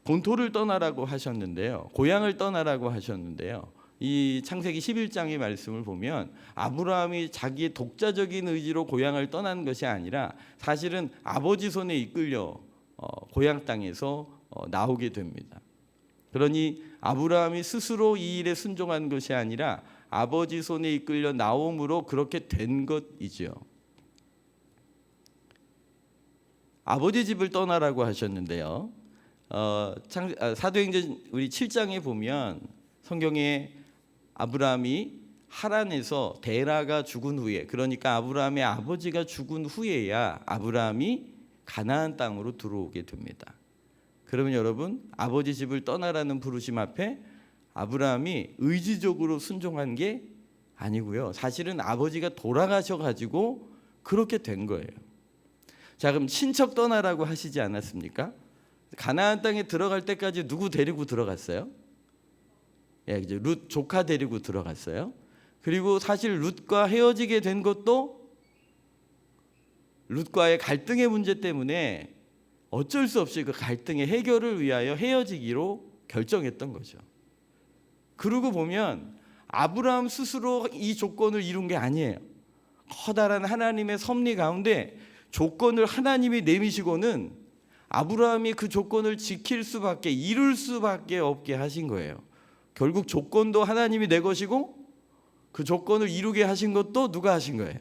본토를 떠나라고 하셨는데요, 고향을 떠나라고 하셨는데요, 이 창세기 11장의 말씀을 보면 아브라함이 자기의 독자적인 의지로 고향을 떠난 것이 아니라 사실은 아버지 손에 이끌려 고향 땅에서 나오게 됩니다. 그러니 아브라함이 스스로 이 일에 순종한 것이 아니라 아버지 손에 이끌려 나옴으로 그렇게 된 것이죠. 아버지 집을 떠나라고 하셨는데요, 사도행전 우리 7장에 보면 성경에 아브라함이 하란에서 데라가 죽은 후에, 그러니까 아브라함의 아버지가 죽은 후에야 아브라함이 가나안 땅으로 들어오게 됩니다. 그러면 여러분, 아버지 집을 떠나라는 부르심 앞에 아브라함이 의지적으로 순종한 게 아니고요, 사실은 아버지가 돌아가셔가지고 그렇게 된 거예요. 자, 그럼 친척 떠나라고 하시지 않았습니까? 가나안 땅에 들어갈 때까지 누구 데리고 들어갔어요? 예, 이제 룻 조카 데리고 들어갔어요. 그리고 사실 룻과 헤어지게 된 것도 룻과의 갈등의 문제 때문에 어쩔 수 없이 그 갈등의 해결을 위하여 헤어지기로 결정했던 거죠. 그러고 보면 아브라함 스스로 이 조건을 이룬 게 아니에요. 커다란 하나님의 섭리 가운데 조건을 하나님이 내미시고는 아브라함이 그 조건을 지킬 수밖에, 이룰 수밖에 없게 하신 거예요. 결국 조건도 하나님이 내 것이고 그 조건을 이루게 하신 것도 누가 하신 거예요?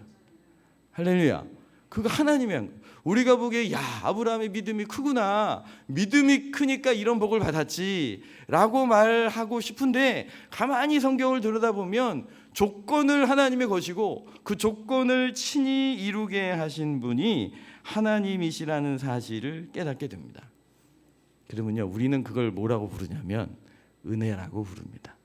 할렐루야. 그거 하나님이 한 거예요. 우리가 보기에 야, 아브라함의 믿음이 크구나, 믿음이 크니까 이런 복을 받았지 라고 말하고 싶은데, 가만히 성경을 들여다보면 조건을 하나님의 것이고 그 조건을 친히 이루게 하신 분이 하나님이시라는 사실을 깨닫게 됩니다. 그러면요, 우리는 그걸 뭐라고 부르냐면 은혜라고 부릅니다.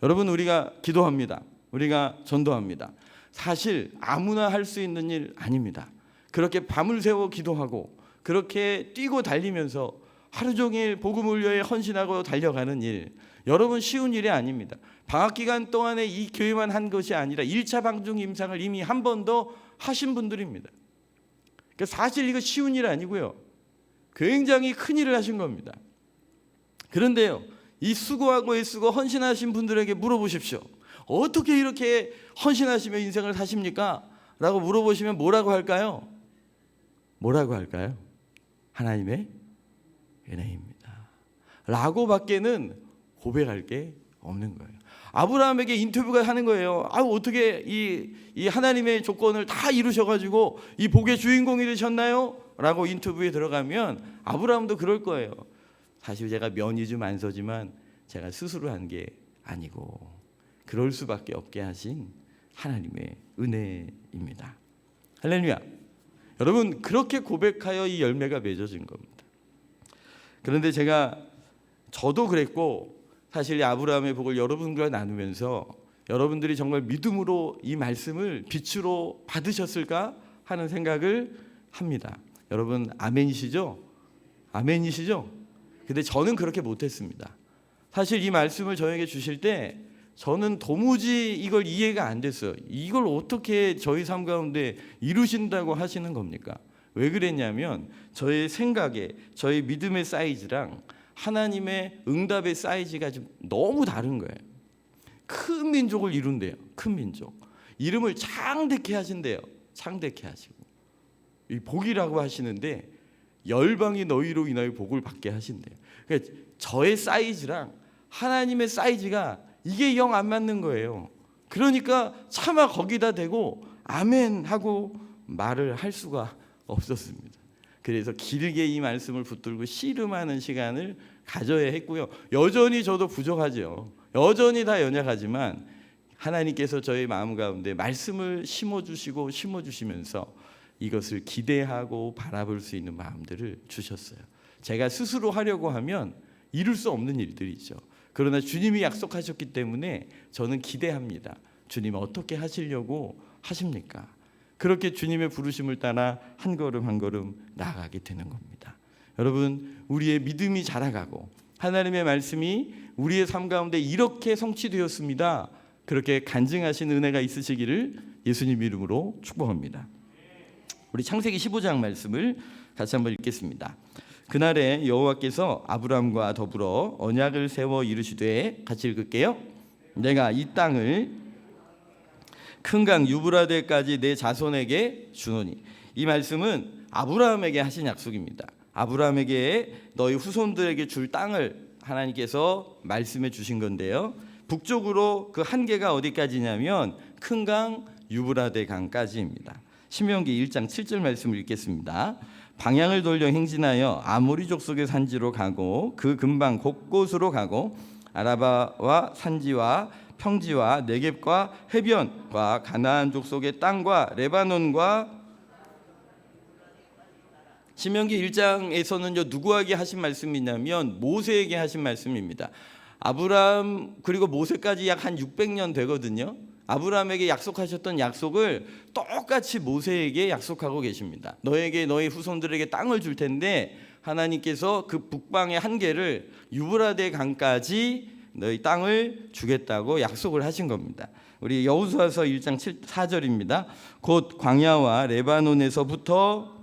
여러분, 우리가 기도합니다. 우리가 전도합니다. 사실 아무나 할 수 있는 일 아닙니다. 그렇게 밤을 새워 기도하고 그렇게 뛰고 달리면서 하루 종일 복음을 위해 헌신하고 달려가는 일, 여러분 쉬운 일이 아닙니다. 방학 기간 동안에 이 교회만 한 것이 아니라 1차 방중 임상을 이미 한 번 더 하신 분들입니다. 그러니까 사실 이거 쉬운 일 아니고요, 굉장히 큰 일을 하신 겁니다. 그런데요, 이 수고하고 애쓰고 헌신하신 분들에게 물어보십시오. 어떻게 이렇게 헌신하시며 인생을 사십니까? 라고 물어보시면 뭐라고 할까요? 뭐라고 할까요? 하나님의 은혜입니다 라고 밖에는 고백할 게 없는 거예요. 아브라함에게 인터뷰가 하는 거예요. 어떻게 이 하나님의 조건을 다 이루셔가지고 이 복의 주인공이 되셨나요? 라고 인터뷰에 들어가면 아브라함도 그럴 거예요. 사실 제가 면이 좀 안 서지만 제가 스스로 한 게 아니고 그럴 수밖에 없게 하신 하나님의 은혜입니다. 할렐루야. 여러분, 그렇게 고백하여 이 열매가 맺어진 겁니다. 그런데 저도 그랬고, 사실 아브라함의 복을 여러분과 나누면서 여러분들이 정말 믿음으로 이 말씀을 빛으로 받으셨을까 하는 생각을 합니다. 여러분 아멘이시죠? 아멘이시죠? 근데 저는 그렇게 못했습니다. 사실 이 말씀을 저에게 주실 때 저는 도무지 이걸 이해가 안 됐어요. 이걸 어떻게 저희 삶 가운데 이루신다고 하시는 겁니까? 왜 그랬냐면 저의 생각에, 저의 믿음의 사이즈랑 하나님의 응답의 사이즈가 좀 너무 다른 거예요. 큰 민족을 이룬대요. 큰 민족. 이름을 창대케 하신대요. 창대케 하시고. 이 복이라고 하시는데 열방이 너희로 인하여 복을 받게 하신대요. 그러니까 저의 사이즈랑 하나님의 사이즈가 이게 영 안 맞는 거예요. 그러니까 차마 거기다 대고 아멘 하고 말을 할 수가 없었습니다. 그래서 길게 이 말씀을 붙들고 씨름하는 시간을 가져야 했고요. 여전히 저도 부족하죠. 여전히 다 연약하지만 하나님께서 저의 마음 가운데 말씀을 심어주시고 심어주시면서 이것을 기대하고 바라볼 수 있는 마음들을 주셨어요. 제가 스스로 하려고 하면 이룰 수 없는 일들이죠. 그러나 주님이 약속하셨기 때문에 저는 기대합니다. 주님 어떻게 하시려고 하십니까? 그렇게 주님의 부르심을 따라 한 걸음 한 걸음 나아가게 되는 겁니다. 여러분, 우리의 믿음이 자라가고 하나님의 말씀이 우리의 삶 가운데 이렇게 성취되었습니다. 그렇게 간증하신 은혜가 있으시기를 예수님 이름으로 축복합니다. 우리 창세기 15장 말씀을 같이 한번 읽겠습니다. 그날에 여호와께서 아브라함과 더불어 언약을 세워 이르시되, 같이 읽을게요. 내가 이 땅을 큰 강 유브라데까지 내 자손에게 주노니. 이 말씀은 아브라함에게 하신 약속입니다. 아브라함에게 너희 후손들에게 줄 땅을 하나님께서 말씀해 주신 건데요. 북쪽으로 그 한계가 어디까지냐면 큰 강 유브라데 강까지입니다. 신명기 1장 7절 말씀을 읽겠습니다. 방향을 돌려 행진하여 아모리 족속의 산지로 가고 그 근방 곳곳으로 가고 아라바와 산지와 평지와 네겝과 해변과 가나안 족속의 땅과 레바논과. 신명기 1장에서는요 누구에게 하신 말씀이냐면 모세에게 하신 말씀입니다. 아브라함 그리고 모세까지 약 한 600년 되거든요. 아브라함에게 약속하셨던 약속을 똑같이 모세에게 약속하고 계십니다. 너에게 너희 후손들에게 땅을 줄 텐데 하나님께서 그 북방의 한계를 유브라데 강까지 너희 땅을 주겠다고 약속을 하신 겁니다. 우리 여호수아서 1장 4절입니다. 곧 광야와 레바논에서부터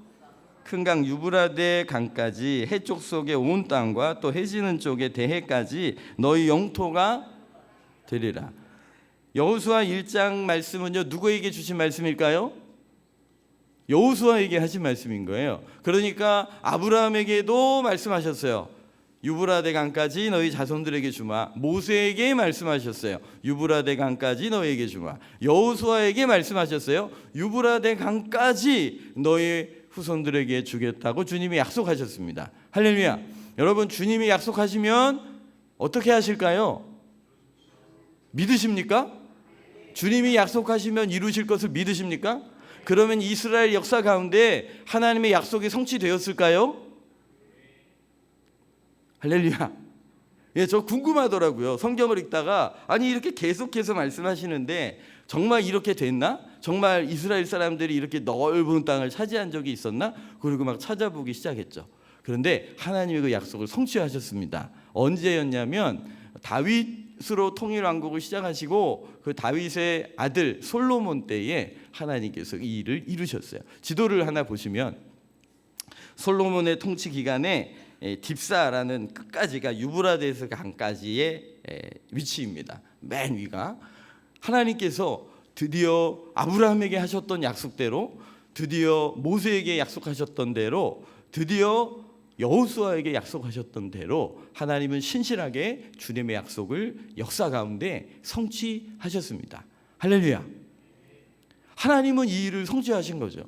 큰 강 유브라데 강까지 해쪽 속의 온 땅과 또 해지는 쪽의 대해까지 너희 영토가 되리라. 여호수아 1장 말씀은요 누구에게 주신 말씀일까요? 여호수아에게 하신 말씀인 거예요. 그러니까 아브라함에게도 말씀하셨어요. 유브라데 강까지 너희 자손들에게 주마. 모세에게 말씀하셨어요. 유브라데 강까지 너희에게 주마. 여호수아에게 말씀하셨어요. 유브라데 강까지 너희 후손들에게 주겠다고 주님이 약속하셨습니다. 할렐루야. 여러분, 주님이 약속하시면 어떻게 하실까요? 믿으십니까? 주님이 약속하시면 이루실 것을 믿으십니까? 그러면 이스라엘 역사 가운데 하나님의 약속이 성취되었을까요? 할렐루야. 예, 저 궁금하더라고요. 성경을 읽다가 아니 이렇게 계속해서 말씀하시는데 정말 이렇게 됐나? 정말 이스라엘 사람들이 이렇게 넓은 땅을 차지한 적이 있었나? 그리고 막 찾아보기 시작했죠. 그런데 하나님이 그 약속을 성취하셨습니다. 언제였냐면 다윗으로 통일 왕국을 시작하시고 그 다윗의 아들 솔로몬 때에 하나님께서 이 일을 이루셨어요. 지도를 하나 보시면 솔로몬의 통치 기간에 딥사라는 끝까지가 유브라데스 강까지의 위치입니다. 맨 위가 하나님께서 드디어 아브라함에게 하셨던 약속대로, 드디어 모세에게 약속하셨던 대로, 드디어 여호수아에게 약속하셨던 대로 하나님은 신실하게 주님의 약속을 역사 가운데 성취하셨습니다. 할렐루야. 하나님은 이 일을 성취하신 거죠.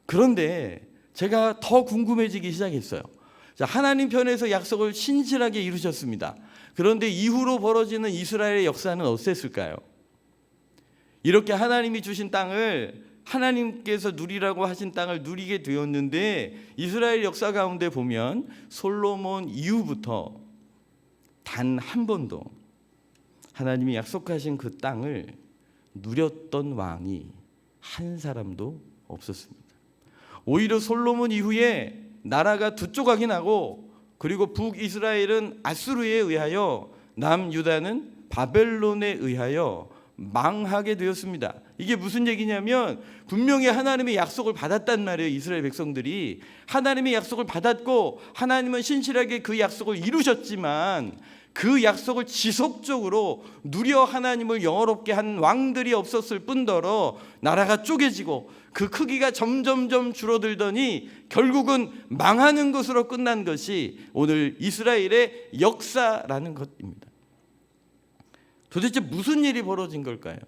그런데 제가 더 궁금해지기 시작했어요. 자, 하나님 편에서 약속을 신실하게 이루셨습니다. 그런데 이후로 벌어지는 이스라엘의 역사는 어땠을까요? 이렇게 하나님이 주신 땅을, 하나님께서 누리라고 하신 땅을 누리게 되었는데 이스라엘 역사 가운데 보면 솔로몬 이후부터 단 한 번도 하나님이 약속하신 그 땅을 누렸던 왕이 한 사람도 없었습니다. 오히려 솔로몬 이후에 나라가 두 조각이 나고, 그리고 북이스라엘은 아수르에 의하여, 남유다는 바벨론에 의하여 망하게 되었습니다. 이게 무슨 얘기냐면 분명히 하나님의 약속을 받았단 말이에요. 이스라엘 백성들이 하나님의 약속을 받았고 하나님은 신실하게 그 약속을 이루셨지만 그 약속을 지속적으로 누려 하나님을 영화롭게 한 왕들이 없었을 뿐더러 나라가 쪼개지고 그 크기가 점점점 줄어들더니 결국은 망하는 것으로 끝난 것이 오늘 이스라엘의 역사라는 것입니다. 도대체 무슨 일이 벌어진 걸까요?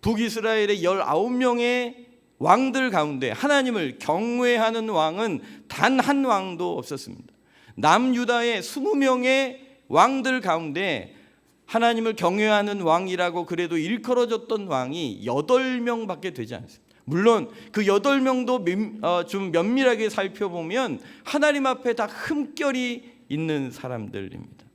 북이스라엘의 19명의 왕들 가운데 하나님을 경외하는 왕은 단 한 왕도 없었습니다. 남유다의 20명의 왕들 가운데 하나님을 경외하는 왕이라고 그래도 일컬어졌던 왕이 8명밖에 되지 않습니다. 물론 그 8명도 좀 면밀하게 살펴보면 하나님 앞에 다 흠결이 있는 사람들입니다.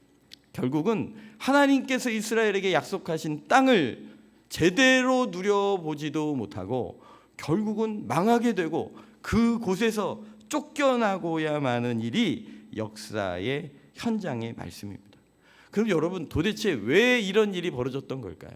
결국은 하나님께서 이스라엘에게 약속하신 땅을 제대로 누려보지도 못하고 결국은 망하게 되고 그곳에서 쫓겨나고야 마는 일이 역사의 현장의 말씀입니다. 그럼 여러분, 도대체 왜 이런 일이 벌어졌던 걸까요?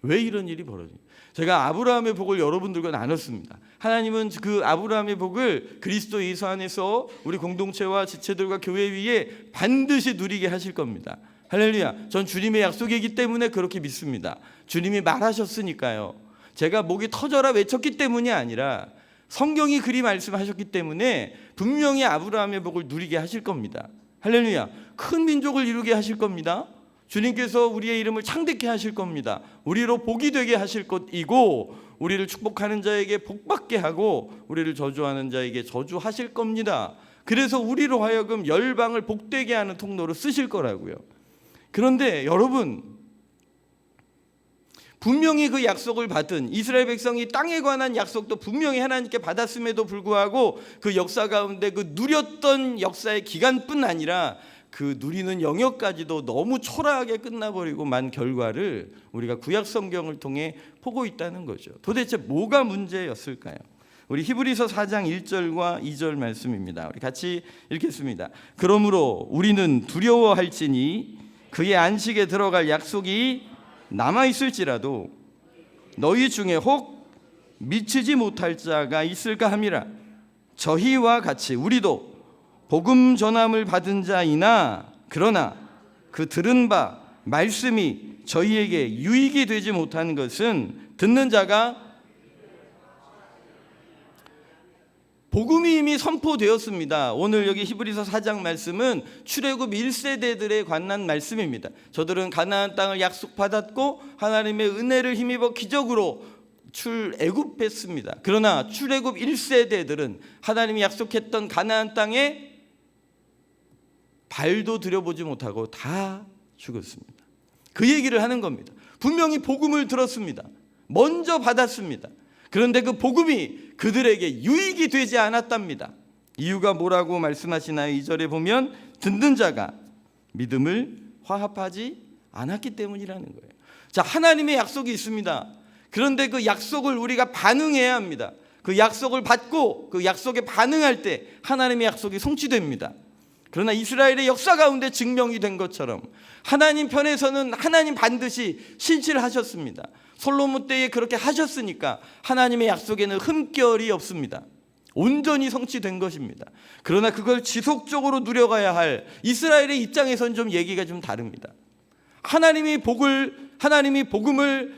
왜 이런 일이 벌어져요? 제가 아브라함의 복을 여러분들과 나눴습니다. 하나님은 그 아브라함의 복을 그리스도 예수 안에서 우리 공동체와 지체들과 교회 위에 반드시 누리게 하실 겁니다. 할렐루야. 전 주님의 약속이기 때문에 그렇게 믿습니다. 주님이 말하셨으니까요. 제가 목이 터져라 외쳤기 때문이 아니라 성경이 그리 말씀하셨기 때문에 분명히 아브라함의 복을 누리게 하실 겁니다. 할렐루야. 큰 민족을 이루게 하실 겁니다. 주님께서 우리의 이름을 창대케 하실 겁니다. 우리로 복이 되게 하실 것이고 우리를 축복하는 자에게 복받게 하고 우리를 저주하는 자에게 저주하실 겁니다. 그래서 우리로 하여금 열방을 복되게 하는 통로로 쓰실 거라고요. 그런데 여러분, 분명히 그 약속을 받은 이스라엘 백성이 땅에 관한 약속도 분명히 하나님께 받았음에도 불구하고 그 역사 가운데 그 누렸던 역사의 기간뿐 아니라 그 누리는 영역까지도 너무 초라하게 끝나버리고 만 결과를 우리가 구약 성경을 통해 보고 있다는 거죠. 도대체 뭐가 문제였을까요? 우리 히브리서 4장 1절과 2절 말씀입니다. 우리 같이 읽겠습니다. 그러므로 우리는 두려워할지니 그의 안식에 들어갈 약속이 남아있을지라도 너희 중에 혹 미치지 못할 자가 있을까 함이라. 저희와 같이 우리도 복음 전함을 받은 자이나 그러나 그 들은 바 말씀이 저희에게 유익이 되지 못한 것은 듣는 자가 복음이 이미 선포되었습니다. 오늘 여기 히브리서 4장 말씀은 출애굽 1세대들에 관한 말씀입니다. 저들은 가나안 땅을 약속받았고 하나님의 은혜를 힘입어 기적으로 출애굽했습니다. 그러나 출애굽 1세대들은 하나님이 약속했던 가나안 땅에 발도 들여보지 못하고 다 죽었습니다. 그 얘기를 하는 겁니다. 분명히 복음을 들었습니다. 먼저 받았습니다. 그런데 그 복음이 그들에게 유익이 되지 않았답니다. 이유가 뭐라고 말씀하시나요? 2절에 보면 듣는 자가 믿음을 화합하지 않았기 때문이라는 거예요. 자, 하나님의 약속이 있습니다. 그런데 그 약속을 우리가 반응해야 합니다. 그 약속을 받고 그 약속에 반응할 때 하나님의 약속이 성취됩니다. 그러나 이스라엘의 역사 가운데 증명이 된 것처럼 하나님 편에서는 하나님 반드시 신실하셨습니다. 솔로몬 때에 그렇게 하셨으니까 하나님의 약속에는 흠결이 없습니다. 온전히 성취된 것입니다. 그러나 그걸 지속적으로 누려가야 할 이스라엘의 입장에서는 좀 얘기가 좀 다릅니다. 하나님이 복음을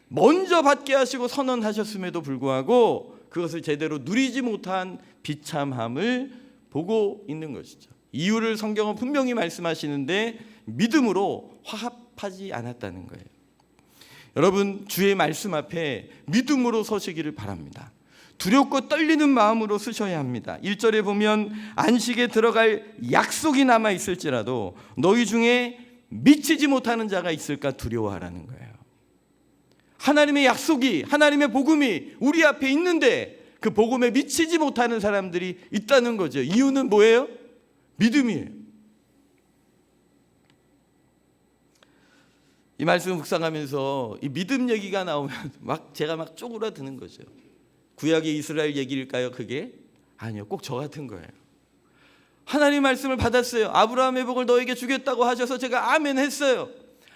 먼저 받게 하시고 선언하셨음에도 불구하고 그것을 제대로 누리지 못한 비참함을 보고 있는 것이죠. 이유를 성경은 분명히 말씀하시는데 믿음으로 화합하지 않았다는 거예요. 여러분, 주의 말씀 앞에 믿음으로 서시기를 바랍니다. 두렵고 떨리는 마음으로 쓰셔야 합니다. 1절에 보면 안식에 들어갈 약속이 남아 있을지라도 너희 중에 미치지 못하는 자가 있을까 두려워하라는 거예요. 하나님의 약속이, 하나님의 복음이 우리 앞에 있는데 그 복음에 미치지 못하는 사람들이 있다는 거죠. 이유는 뭐예요? 믿음이에요. 이 말씀 묵상하면서 이 믿음 얘기가 나오면 제가 막 쪼그라드는 거죠. 구약의 이스라엘 얘기일까요? 그게? 아니요, 꼭 저 같은 거예요. 하나님 말씀을 받았어요. 아브라함의 복을 너에게 주겠다고 하셔서 제가 아멘 했어요.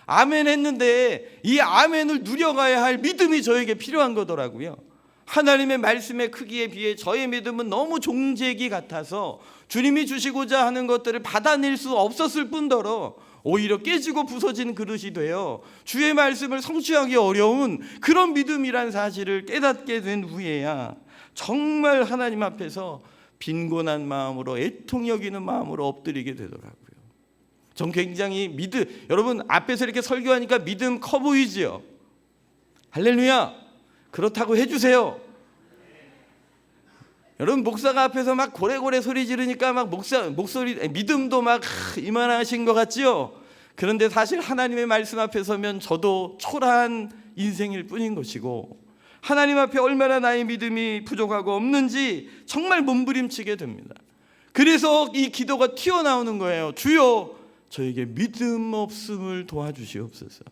아멘 했는데 이 아멘을 누려가야 할 믿음이 저에게 필요한 거더라고요. 하나님의 말씀의 크기에 비해 저의 믿음은 너무 종재기 같아서 주님이 주시고자 하는 것들을 받아낼 수 없었을 뿐더러 오히려 깨지고 부서진 그릇이 되어 주의 말씀을 성취하기 어려운 그런 믿음이란 사실을 깨닫게 된 후에야 정말 하나님 앞에서 빈곤한 마음으로 애통히 여기는 마음으로 엎드리게 되더라고요. 전 굉장히 여러분 앞에서 이렇게 설교하니까 믿음 커 보이지요? 할렐루야! 그렇다고 해주세요. 여러분 목사가 앞에서 막 고래고래 소리 지르니까 막 목소리 믿음도 막 이만하신 것 같지요? 그런데 사실 하나님의 말씀 앞에 서면 저도 초라한 인생일 뿐인 것이고 하나님 앞에 얼마나 나의 믿음이 부족하고 없는지 정말 몸부림치게 됩니다. 그래서 이 기도가 튀어나오는 거예요. 주여 저에게 믿음 없음을 도와주시옵소서.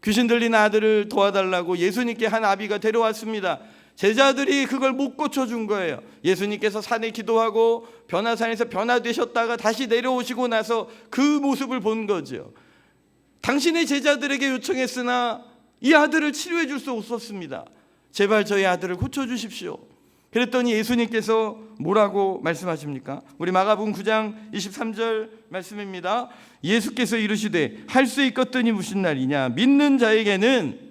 귀신 들린 아들을 도와달라고 예수님께 한 아비가 데려왔습니다. 제자들이 그걸 못 고쳐준 거예요. 예수님께서 산에 기도하고 변화산에서 변화되셨다가 다시 내려오시고 나서 그 모습을 본 거죠. 당신의 제자들에게 요청했으나 이 아들을 치료해 줄 수 없었습니다. 제발 저희 아들을 고쳐주십시오. 그랬더니 예수님께서 뭐라고 말씀하십니까? 우리 마가복음 9장 23절 말씀입니다. 예수께서 이르시되 할 수 있겠더니 무슨 날이냐 믿는 자에게는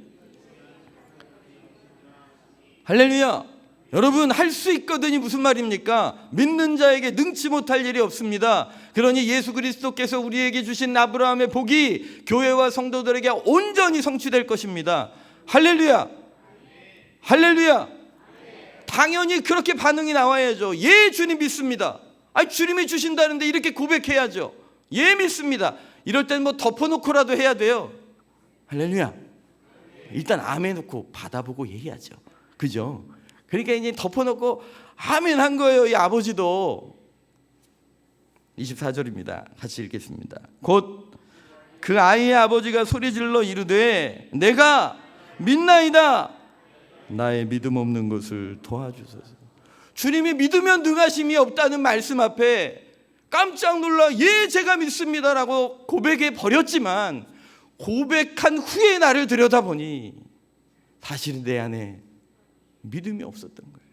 할렐루야. 여러분 할 수 있거든이 무슨 말입니까? 믿는 자에게 능치 못할 일이 없습니다. 그러니 예수 그리스도께서 우리에게 주신 아브라함의 복이 교회와 성도들에게 온전히 성취될 것입니다. 할렐루야. 할렐루야. 당연히 그렇게 반응이 나와야죠. 예, 주님 믿습니다. 주님이 주신다는데 이렇게 고백해야죠. 예, 믿습니다. 이럴 땐 뭐 덮어놓고라도 해야 돼요. 할렐루야. 일단 아멘 놓고 받아보고 얘기하죠. 그죠? 그러니까 이제 덮어놓고 아멘 한 거예요. 이 아버지도. 24절입니다. 같이 읽겠습니다. 곧 그 아이의 아버지가 소리질러 이르되 내가 믿나이다. 나의 믿음 없는 것을 도와주소서. 주님이 믿으면 능하심이 없다는 말씀 앞에 깜짝 놀라 예 제가 믿습니다라고 고백해 버렸지만 고백한 후에 나를 들여다보니 사실은 내 안에 믿음이 없었던 거예요.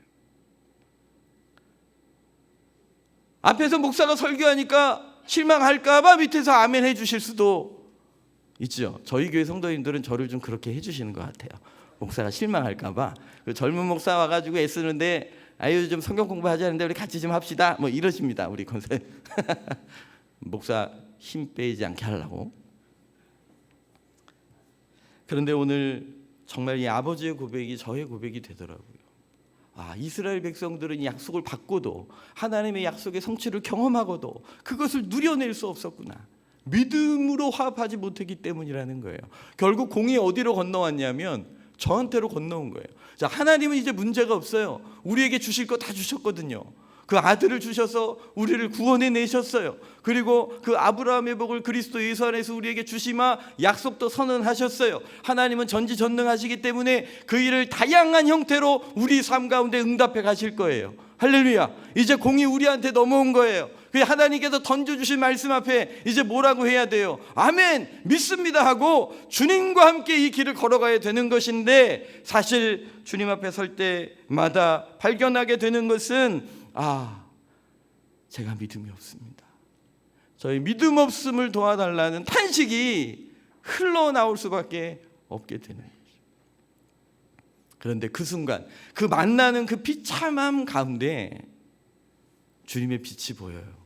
앞에서 목사가 설교하니까 실망할까 봐 밑에서 아멘 해주실 수도 있죠. 저희 교회 성도님들은 저를 좀 그렇게 해주시는 것 같아요. 목사가 실망할까봐. 그 젊은 목사 와가지고 애쓰는데 아유 좀 성경 공부하자는데 우리 같이 좀 합시다. 뭐 이러십니다. 우리 권사 목사 힘 빼지 않게 하려고. 그런데 오늘 정말 이 아버지의 고백이 저의 고백이 되더라고요. 아, 이스라엘 백성들은 이 약속을 받고도 하나님의 약속의 성취를 경험하고도 그것을 누려낼 수 없었구나. 믿음으로 화합하지 못했기 때문이라는 거예요. 결국 공이 어디로 건너왔냐면 저한테로 건너온 거예요. 자, 하나님은 이제 문제가 없어요. 우리에게 주실 거 다 주셨거든요. 그 아들을 주셔서 우리를 구원해 내셨어요. 그리고 그 아브라함의 복을 그리스도 예수 안에서 우리에게 주시마 약속도 선언하셨어요. 하나님은 전지전능하시기 때문에 그 일을 다양한 형태로 우리 삶 가운데 응답해 가실 거예요. 할렐루야. 이제 공이 우리한테 넘어온 거예요. 그 하나님께서 던져주신 말씀 앞에 이제 뭐라고 해야 돼요? 아멘 믿습니다 하고 주님과 함께 이 길을 걸어가야 되는 것인데, 사실 주님 앞에 설 때마다 발견하게 되는 것은 제가 믿음이 없습니다. 저희 믿음 없음을 도와달라는 탄식이 흘러나올 수밖에 없게 되는 거죠. 그런데 그 순간 그 만나는 그 비참함 가운데 주님의 빛이 보여요.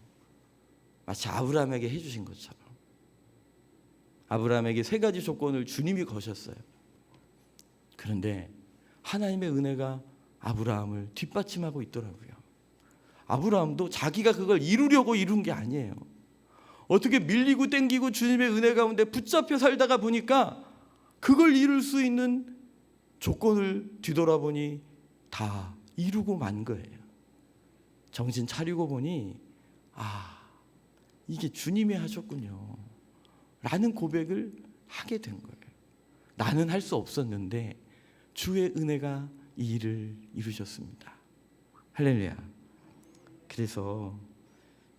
마치 아브라함에게 해주신 것처럼. 아브라함에게 3가지 조건을 주님이 거셨어요. 그런데 하나님의 은혜가 아브라함을 뒷받침하고 있더라고요. 아브라함도 자기가 그걸 이루려고 이룬 게 아니에요. 어떻게 밀리고 땡기고 주님의 은혜 가운데 붙잡혀 살다가 보니까 그걸 이룰 수 있는 조건을 뒤돌아보니 다 이루고 만 거예요. 정신 차리고 보니 이게 주님이 하셨군요 라는 고백을 하게 된 거예요. 나는 할 수 없었는데 주의 은혜가 이 일을 이루셨습니다. 할렐루야. 그래서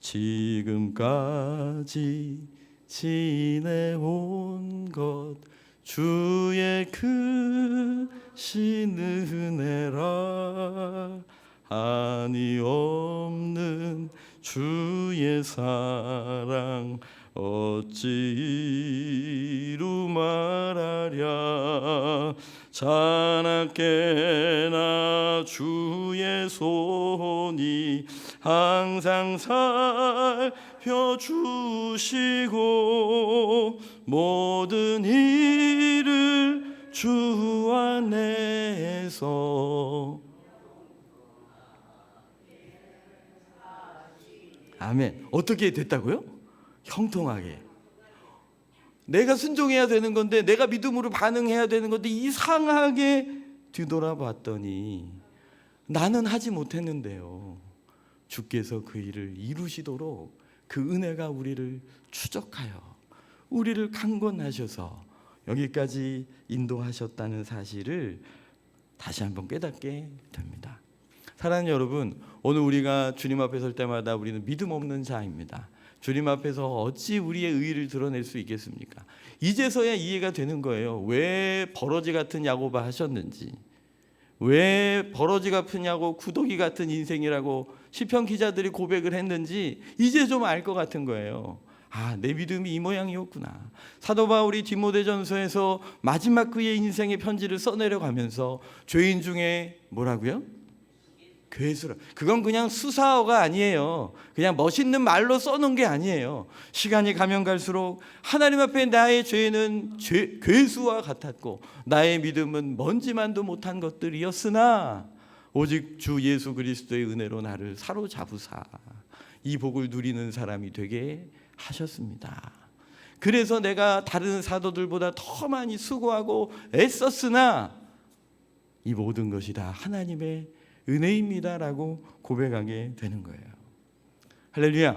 지금까지 지내온 것 주의 크신 은혜라, 한이 없는 주의 사랑 어찌 이루 말하랴. 자나깨나 주의 손이 항상 살펴주시고 모든 일을 주 안에서. 아멘. 어떻게 됐다고요? 형통하게. 내가 순종해야 되는 건데, 내가 믿음으로 반응해야 되는 건데 이상하게 뒤돌아봤더니 나는 하지 못했는데요, 주께서 그 일을 이루시도록 그 은혜가 우리를 추적하여 우리를 강권하셔서 여기까지 인도하셨다는 사실을 다시 한번 깨닫게 됩니다. 사랑하는 여러분, 오늘 우리가 주님 앞에 설 때마다 우리는 믿음 없는 자입니다. 주님 앞에서 어찌 우리의 의의를 드러낼 수 있겠습니까? 이제서야 이해가 되는 거예요. 왜 버러지 같은 야고바 하셨는지, 왜 버러지 같으냐고 구더기 같은 인생이라고 시편 기자들이 고백을 했는지 이제 좀 알 것 같은 거예요. 내 믿음이 이 모양이었구나. 사도 바울이 디모데전서에서 마지막 그의 인생의 편지를 써내려가면서 죄인 중에 뭐라고요? 괴수라. 그건 그냥 수사어가 아니에요. 그냥 멋있는 말로 써놓은 게 아니에요. 시간이 가면 갈수록 하나님 앞에 나의 죄는 괴수와 같았고 나의 믿음은 먼지만도 못한 것들이었으나 오직 주 예수 그리스도의 은혜로 나를 사로잡으사 이 복을 누리는 사람이 되게 하셨습니다. 그래서 내가 다른 사도들보다 더 많이 수고하고 애썼으나 이 모든 것이 다 하나님의 은혜입니다라고 고백하게 되는 거예요. 할렐루야.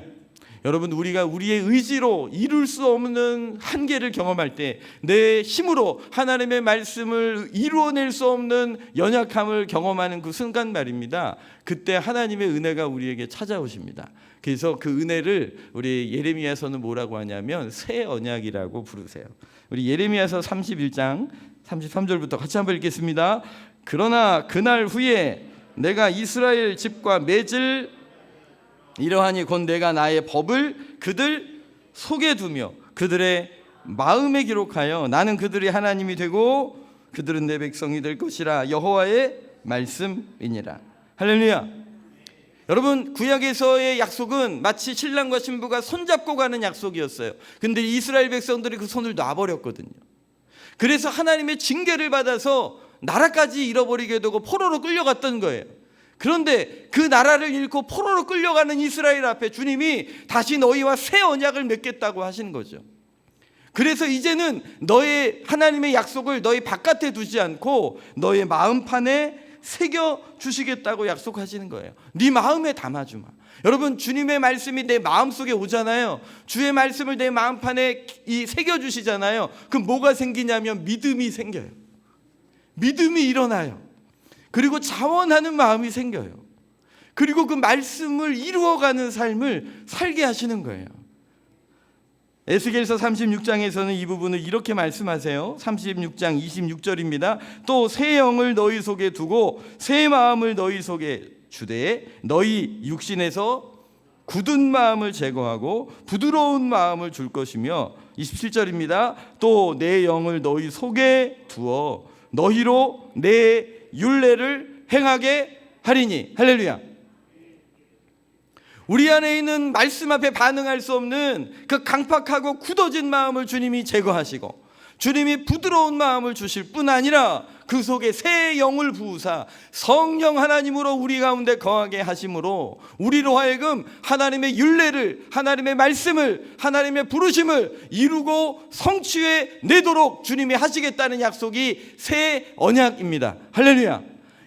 여러분, 우리가 우리의 의지로 이룰 수 없는 한계를 경험할 때, 내 힘으로 하나님의 말씀을 이루어낼 수 없는 연약함을 경험하는 그 순간 말입니다. 그때 하나님의 은혜가 우리에게 찾아오십니다. 그래서 그 은혜를 우리 예레미야서는 뭐라고 하냐면 새 언약이라고 부르세요. 우리 예레미야서 31장 33절부터 같이 한번 읽겠습니다. 그러나 그날 후에 내가 이스라엘 집과 맺을 이러하니 곧 내가 나의 법을 그들 속에 두며 그들의 마음에 기록하여 나는 그들의 하나님이 되고 그들은 내 백성이 될 것이라. 여호와의 말씀이니라. 할렐루야. 여러분, 구약에서의 약속은 마치 신랑과 신부가 손잡고 가는 약속이었어요. 근데 이스라엘 백성들이 그 손을 놔버렸거든요. 그래서 하나님의 징계를 받아서 나라까지 잃어버리게 되고 포로로 끌려갔던 거예요. 그런데 그 나라를 잃고 포로로 끌려가는 이스라엘 앞에 주님이 다시 너희와 새 언약을 맺겠다고 하신 거죠. 그래서 이제는 너의 하나님의 약속을 너희 바깥에 두지 않고 너의 마음판에 새겨 주시겠다고 약속하시는 거예요. 네 마음에 담아주마. 여러분, 주님의 말씀이 내 마음속에 오잖아요. 주의 말씀을 내 마음판에 새겨 주시잖아요. 그럼 뭐가 생기냐면 믿음이 생겨요. 믿음이 일어나요. 그리고 자원하는 마음이 생겨요. 그리고 그 말씀을 이루어가는 삶을 살게 하시는 거예요. 에스겔서 36장에서는 이 부분을 이렇게 말씀하세요. 36장 26절입니다. 또 새 영을 너희 속에 두고 새 마음을 너희 속에 주되 너희 육신에서 굳은 마음을 제거하고 부드러운 마음을 줄 것이며 27절입니다. 또 내 영을 너희 속에 두어 너희로 내 율례를 행하게 하리니. 할렐루야. 우리 안에 있는 말씀 앞에 반응할 수 없는 그 강팍하고 굳어진 마음을 주님이 제거하시고 주님이 부드러운 마음을 주실 뿐 아니라 그 속에 새 영을 부으사 성령 하나님으로 우리 가운데 거하게 하심으로 우리로 하여금 하나님의 율례를, 하나님의 말씀을, 하나님의 부르심을 이루고 성취해 내도록 주님이 하시겠다는 약속이 새 언약입니다. 할렐루야.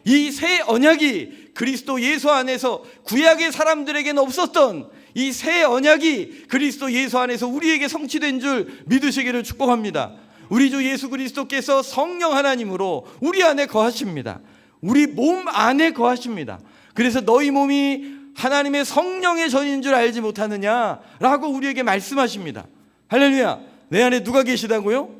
이 새 언약이 그리스도 예수 안에서 구약의 사람들에게는 없었던 이 새 언약이 그리스도 예수 안에서 우리에게 성취된 줄 믿으시기를 축복합니다. 우리 주 예수 그리스도께서 성령 하나님으로 우리 안에 거하십니다. 우리 몸 안에 거하십니다. 그래서 너희 몸이 하나님의 성령의 전인 줄 알지 못하느냐라고 우리에게 말씀하십니다. 할렐루야. 내 안에 누가 계시다고요?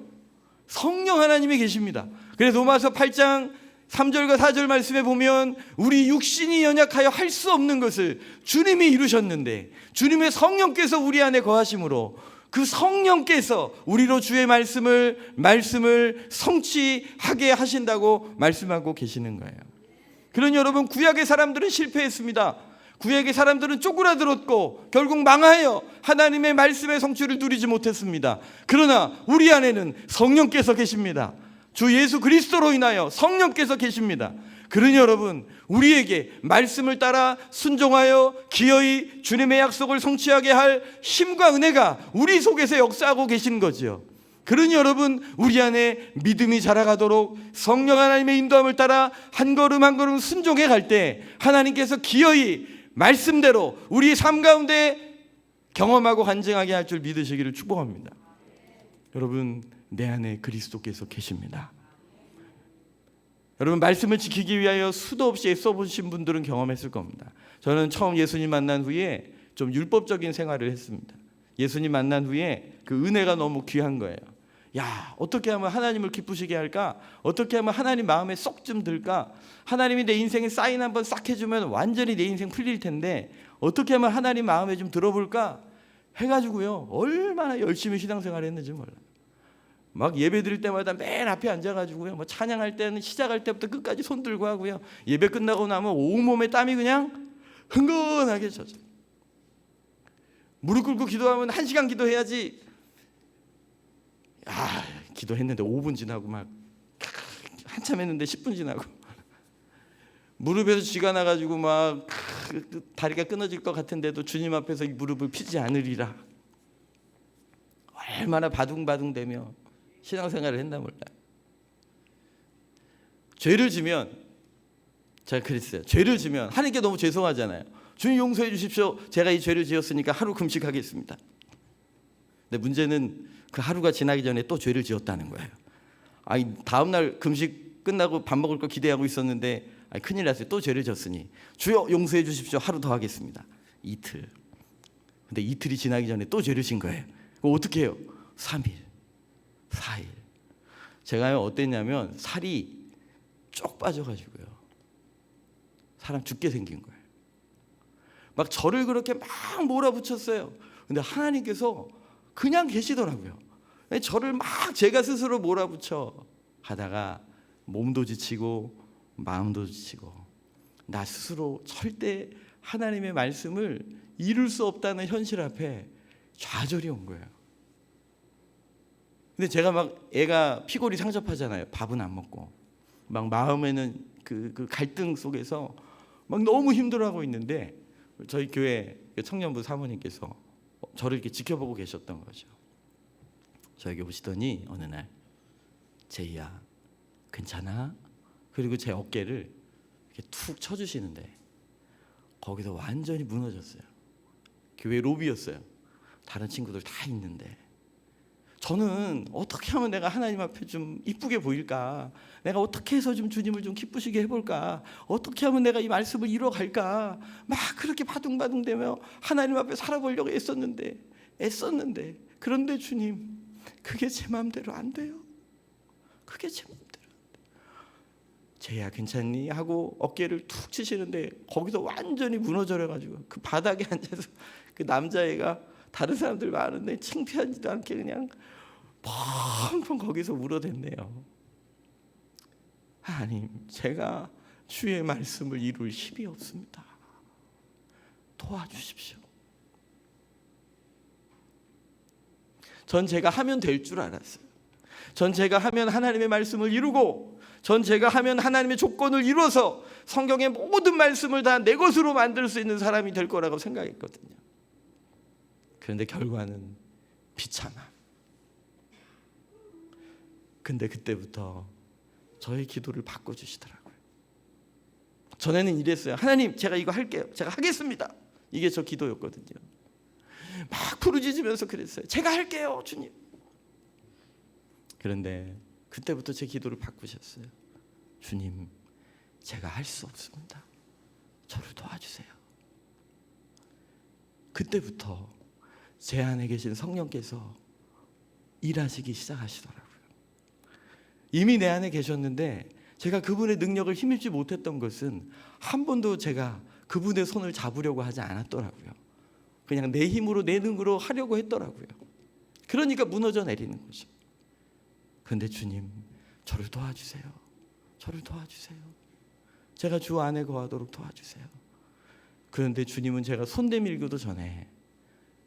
성령 하나님이 계십니다. 그래서 로마서 8장 3절과 4절 말씀에 보면 우리 육신이 연약하여 할 수 없는 것을 주님이 이루셨는데 주님의 성령께서 우리 안에 거하심으로 그 성령께서 우리로 주의 말씀을 성취하게 하신다고 말씀하고 계시는 거예요. 그러니 여러분, 구약의 사람들은 실패했습니다. 구약의 사람들은 쪼그라들었고 결국 망하여 하나님의 말씀의 성취를 누리지 못했습니다. 그러나 우리 안에는 성령께서 계십니다. 주 예수 그리스도로 인하여 성령께서 계십니다. 그러니 여러분, 우리에게 말씀을 따라 순종하여 기어이 주님의 약속을 성취하게 할 힘과 은혜가 우리 속에서 역사하고 계신 거지요. 그러니 여러분, 우리 안에 믿음이 자라가도록 성령 하나님의 인도함을 따라 한 걸음 한 걸음 순종해 갈 때 하나님께서 기어이 말씀대로 우리 삶 가운데 경험하고 간증하게 할 줄 믿으시기를 축복합니다. 여러분, 내 안에 그리스도께서 계십니다. 여러분, 말씀을 지키기 위하여 수도 없이 애써보신 분들은 경험했을 겁니다. 저는 처음 예수님 만난 후에 좀 율법적인 생활을 했습니다. 예수님 만난 후에 그 은혜가 너무 귀한 거예요. 야, 어떻게 하면 하나님을 기쁘시게 할까? 어떻게 하면 하나님 마음에 쏙 좀 들까? 하나님이 내 인생에 사인 한번 싹 해주면 완전히 내 인생 풀릴 텐데 어떻게 하면 하나님 마음에 좀 들어볼까? 해가지고요, 얼마나 열심히 신앙생활을 했는지 몰라요. 막 예배 드릴 때마다 맨 앞에 앉아가지고요, 뭐 찬양할 때는 시작할 때부터 끝까지 손 들고 하고요, 예배 끝나고 나면 온몸에 땀이 그냥 흥건하게 젖어요. 무릎 꿇고 기도하면 1시간 기도해야지, 기도했는데 5분 지나고 막 한참 했는데 10분 지나고 무릎에서 쥐가 나가지고 막 다리가 끊어질 것 같은데도 주님 앞에서 이 무릎을 피지 않으리라. 얼마나 바둥바둥대며 신앙생활을 했나 몰라요. 죄를 지면, 제가 그랬어요. 죄를 지면 하나님께 너무 죄송하잖아요. 주님 용서해 주십시오. 제가 이 죄를 지었으니까 하루 금식하겠습니다. 근데 문제는 그 하루가 지나기 전에 또 죄를 지었다는 거예요. 다음날 금식 끝나고 밥 먹을 거 기대하고 있었는데 큰일 났어요. 또 죄를 졌으니 주여 용서해 주십시오. 하루 더 하겠습니다. 이틀. 근데 이틀이 지나기 전에 또 죄를 진 거예요. 그럼 어떻게 해요? 3일, 4일. 제가요, 어땠냐면 살이 쪽 빠져가지고요, 사람 죽게 생긴 거예요. 막 저를 그렇게 막 몰아붙였어요. 근데 하나님께서 그냥 계시더라고요. 저를 막 제가 스스로 몰아붙여 하다가 몸도 지치고 마음도 지치고 나 스스로 절대 하나님의 말씀을 이룰 수 없다는 현실 앞에 좌절이 온 거예요. 근데 제가 막 애가 피골이 상접하잖아요. 밥은 안 먹고 막 마음에는 그 갈등 속에서 막 너무 힘들어하고 있는데 저희 교회 청년부 사모님께서 저를 이렇게 지켜보고 계셨던 거죠. 저에게 오시더니 어느 날 제이야 괜찮아? 그리고 제 어깨를 이렇게 툭 쳐주시는데 거기서 완전히 무너졌어요. 교회 로비였어요. 다른 친구들 다 있는데 저는 어떻게 하면 내가 하나님 앞에 좀 이쁘게 보일까? 내가 어떻게 해서 좀 주님을 좀 기쁘시게 해볼까? 어떻게 하면 내가 이 말씀을 이뤄갈까? 막 그렇게 바둥바둥대며 하나님 앞에 살아보려고 애썼는데 그런데 주님 그게 제 마음대로 안 돼요. 그게 제 마음대로 안 돼요. 제야 괜찮니? 하고 어깨를 툭 치시는데 거기서 완전히 무너져가지고 그 바닥에 앉아서 그 남자애가 다른 사람들 많은데 창피하지도 않게 그냥 펑펑 거기서 울어댔네요. 하나님, 제가 주의 말씀을 이룰 힘이 없습니다. 도와주십시오. 전 제가 하면 될 줄 알았어요. 전 제가 하면 하나님의 말씀을 이루고 전 제가 하면 하나님의 조건을 이루어서 성경의 모든 말씀을 다 내 것으로 만들 수 있는 사람이 될 거라고 생각했거든요. 그런데 결과는 비참함. 근데 그때부터 저의 기도를 바꿔주시더라고요. 전에는 이랬어요. 하나님 제가 이거 할게요. 제가 하겠습니다. 이게 저 기도였거든요. 막 부르짖으면서 그랬어요. 제가 할게요 주님. 그런데 그때부터 제 기도를 바꾸셨어요. 주님 제가 할 수 없습니다. 저를 도와주세요. 그때부터 제 안에 계신 성령께서 일하시기 시작하시더라고요. 이미 내 안에 계셨는데 제가 그분의 능력을 힘입지 못했던 것은 한 번도 제가 그분의 손을 잡으려고 하지 않았더라고요. 그냥 내 힘으로 내 능으로 하려고 했더라고요. 그러니까 무너져 내리는 거죠. 그런데 주님 저를 도와주세요. 저를 도와주세요. 제가 주 안에 거하도록 도와주세요. 그런데 주님은 제가 손 내밀기도 전에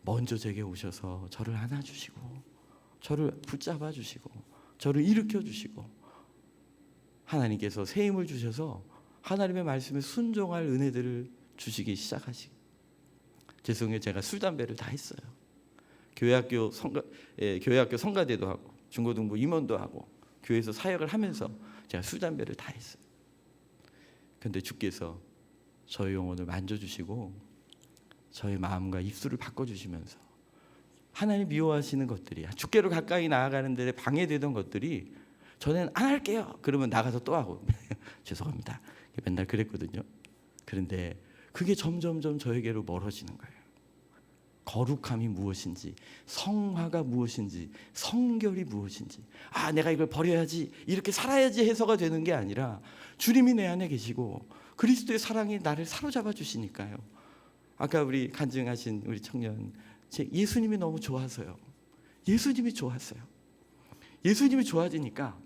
먼저 제게 오셔서 저를 안아주시고 저를 붙잡아 주시고 저를 일으켜 주시고 하나님께서 새 힘을 주셔서 하나님의 말씀에 순종할 은혜들을 주시기 시작하시고 죄송해요. 제가 술 담배를 다 했어요. 교회학교 성가대도 하고 중고등부 임원도 하고 교회에서 사역을 하면서 제가 술 담배를 다 했어요. 그런데 주께서 저의 영혼을 만져주시고 저의 마음과 입술을 바꿔주시면서 하나님 미워하시는 것들이 주께로 가까이 나아가는 데 방해되던 것들이 전에는 안 할게요. 그러면 나가서 또 하고 죄송합니다. 맨날 그랬거든요. 그런데 그게 점점점 저에게로 멀어지는 거예요. 거룩함이 무엇인지, 성화가 무엇인지, 성결이 무엇인지, 내가 이걸 버려야지, 이렇게 살아야지 해서가 되는 게 아니라 주님이 내 안에 계시고 그리스도의 사랑이 나를 사로잡아 주시니까요. 아까 우리 간증하신 우리 청년, 예수님이 너무 좋아서요. 예수님이 좋았어요. 예수님이 좋아지니까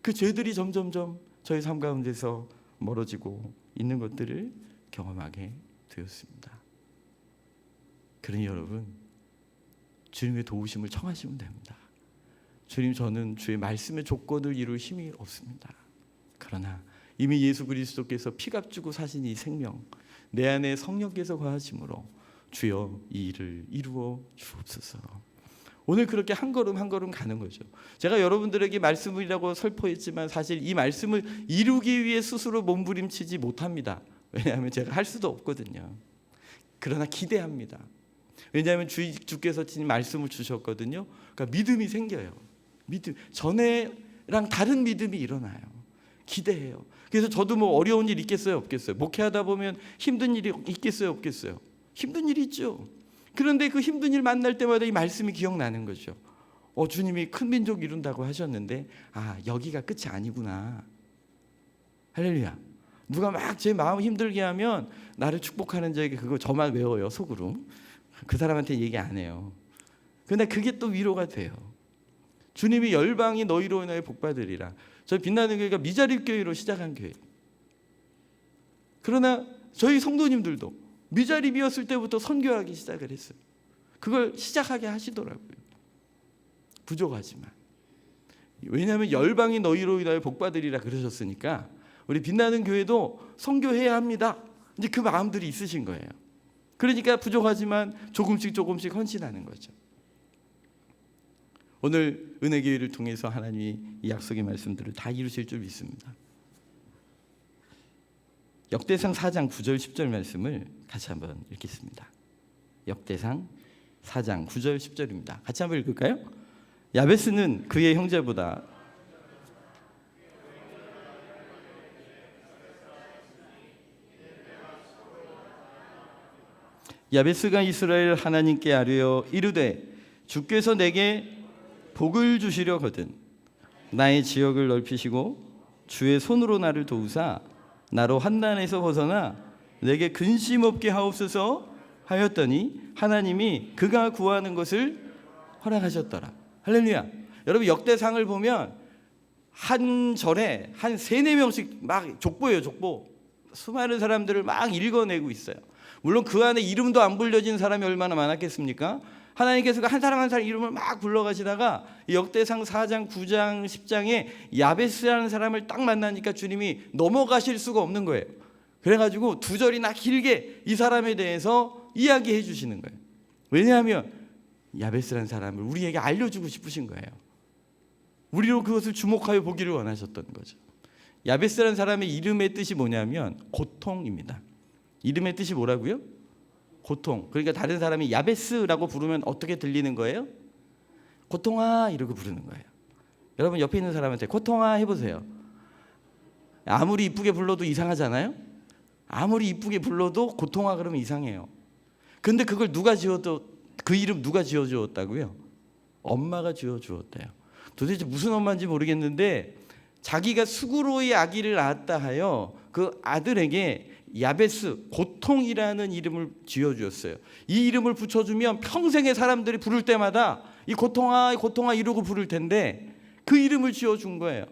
그 죄들이 점점점 저희 삶 가운데서 멀어지고 있는 것들을 경험하게 되었습니다. 그러니 여러분, 주님의 도우심을 청하시면 됩니다. 주님, 저는 주의 말씀의 조건을 이룰 힘이 없습니다. 그러나 이미 예수 그리스도께서 피값 주고 사신 이 생명, 내 안에 성령께서 거하심으로 주여 이 일을 이루어 주옵소서. 오늘 그렇게 한 걸음 한 걸음 가는 거죠. 제가 여러분들에게 말씀이라고 설포했지만 사실 이 말씀을 이루기 위해 스스로 몸부림치지 못합니다. 왜냐하면 제가 할 수도 없거든요. 그러나 기대합니다. 왜냐하면 주께서 지금 말씀을 주셨거든요. 그러니까 믿음이 생겨요. 믿음, 전에랑 다른 믿음이 일어나요. 기대해요. 그래서 저도 뭐 어려운 일 있겠어요, 없겠어요? 목회하다 보면 힘든 일이 있겠어요, 없겠어요? 힘든 일이 있죠. 그런데 그 힘든 일 만날 때마다 이 말씀이 기억나는 거죠. 주님이 큰 민족 이룬다고 하셨는데 여기가 끝이 아니구나. 할렐루야. 누가 막 제 마음 힘들게 하면 나를 축복하는 자에게 그거 저만 외워요, 속으로. 그 사람한테 얘기 안 해요. 근데 그게 또 위로가 돼요. 주님이 열방이 너희로 인하여 복받으리라. 저희 빛나는 교회가 미자립 교회로 시작한 교회. 그러나 저희 성도님들도 미자립이었을 때부터 선교하기 시작을 했어요. 그걸 시작하게 하시더라고요. 부족하지만. 왜냐하면 열방이 너희로 인하여 복받으리라 그러셨으니까 우리 빛나는 교회도 선교해야 합니다. 이제 그 마음들이 있으신 거예요. 그러니까 부족하지만 조금씩 헌신하는 거죠. 오늘 은혜교회를 통해서 하나님이 이 약속의 말씀들을 다 이루실 줄 믿습니다. 역대상 4장 9절 10절 말씀을 같이 한번 읽겠습니다. 역대상 4장 9절 10절입니다. 같이 한번 읽을까요? 야베스는 그의 형제보다 야베스가 이스라엘 하나님께 아뢰어 이르되 주께서 내게 복을 주시려거든 나의 지역을 넓히시고 주의 손으로 나를 도우사 나로 환난에서 벗어나 내게 근심 없게 하옵소서 하였더니 하나님이 그가 구하는 것을 허락하셨더라. 할렐루야. 여러분 역대상을 보면 한 절에 한 3-4명씩 막 족보예요. 족보. 수많은 사람들을 막 읽어내고 있어요. 물론 그 안에 이름도 안 불려진 사람이 얼마나 많았겠습니까? 하나님께서 한 사람 한 사람 이름을 막 불러가시다가 역대상 4장, 9장, 10장에 야베스라는 사람을 딱 만나니까 주님이 넘어가실 수가 없는 거예요. 그래가지고 2절이나 길게 이 사람에 대해서 이야기해 주시는 거예요. 왜냐하면 야베스라는 사람을 우리에게 알려주고 싶으신 거예요. 우리로 그것을 주목하여 보기를 원하셨던 거죠. 야베스라는 사람의 이름의 뜻이 뭐냐면 고통입니다. 이름의 뜻이 뭐라고요? 고통. 그러니까 다른 사람이 야베스라고 부르면 어떻게 들리는 거예요? 고통아 이러고 부르는 거예요. 여러분 옆에 있는 사람한테 고통아 해보세요. 아무리 이쁘게 불러도 이상하잖아요. 아무리 이쁘게 불러도 고통아 그러면 이상해요. 근데 그걸 누가 지어도 그 이름 누가 지어주었다고요? 엄마가 지어주었대요. 도대체 무슨 엄마인지 모르겠는데 자기가 수구로의 아기를 낳았다 하여 그 아들에게 야베스, 고통이라는 이름을 지어주었어요. 이 이름을 붙여주면 평생의 사람들이 부를 때마다 이 고통아 이러고 부를 텐데 그 이름을 지어준 거예요.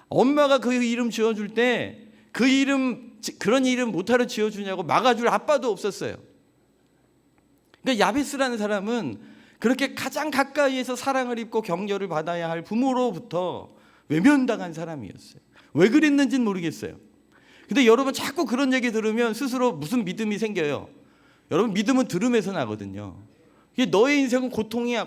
엄마가 그 이름 지어줄 때 그 이름 그런 이름 못하러 지어주냐고 막아줄 아빠도 없었어요. 그러니까 야베스라는 사람은 그렇게 가장 가까이에서 사랑을 입고 격려를 받아야 할 부모로부터 외면당한 사람이었어요. 왜 그랬는지는 모르겠어요. 근데 여러분 자꾸 그런 얘기 들으면 스스로 무슨 믿음이 생겨요. 여러분 믿음은 들음에서 나거든요. 너의 인생은 고통이야.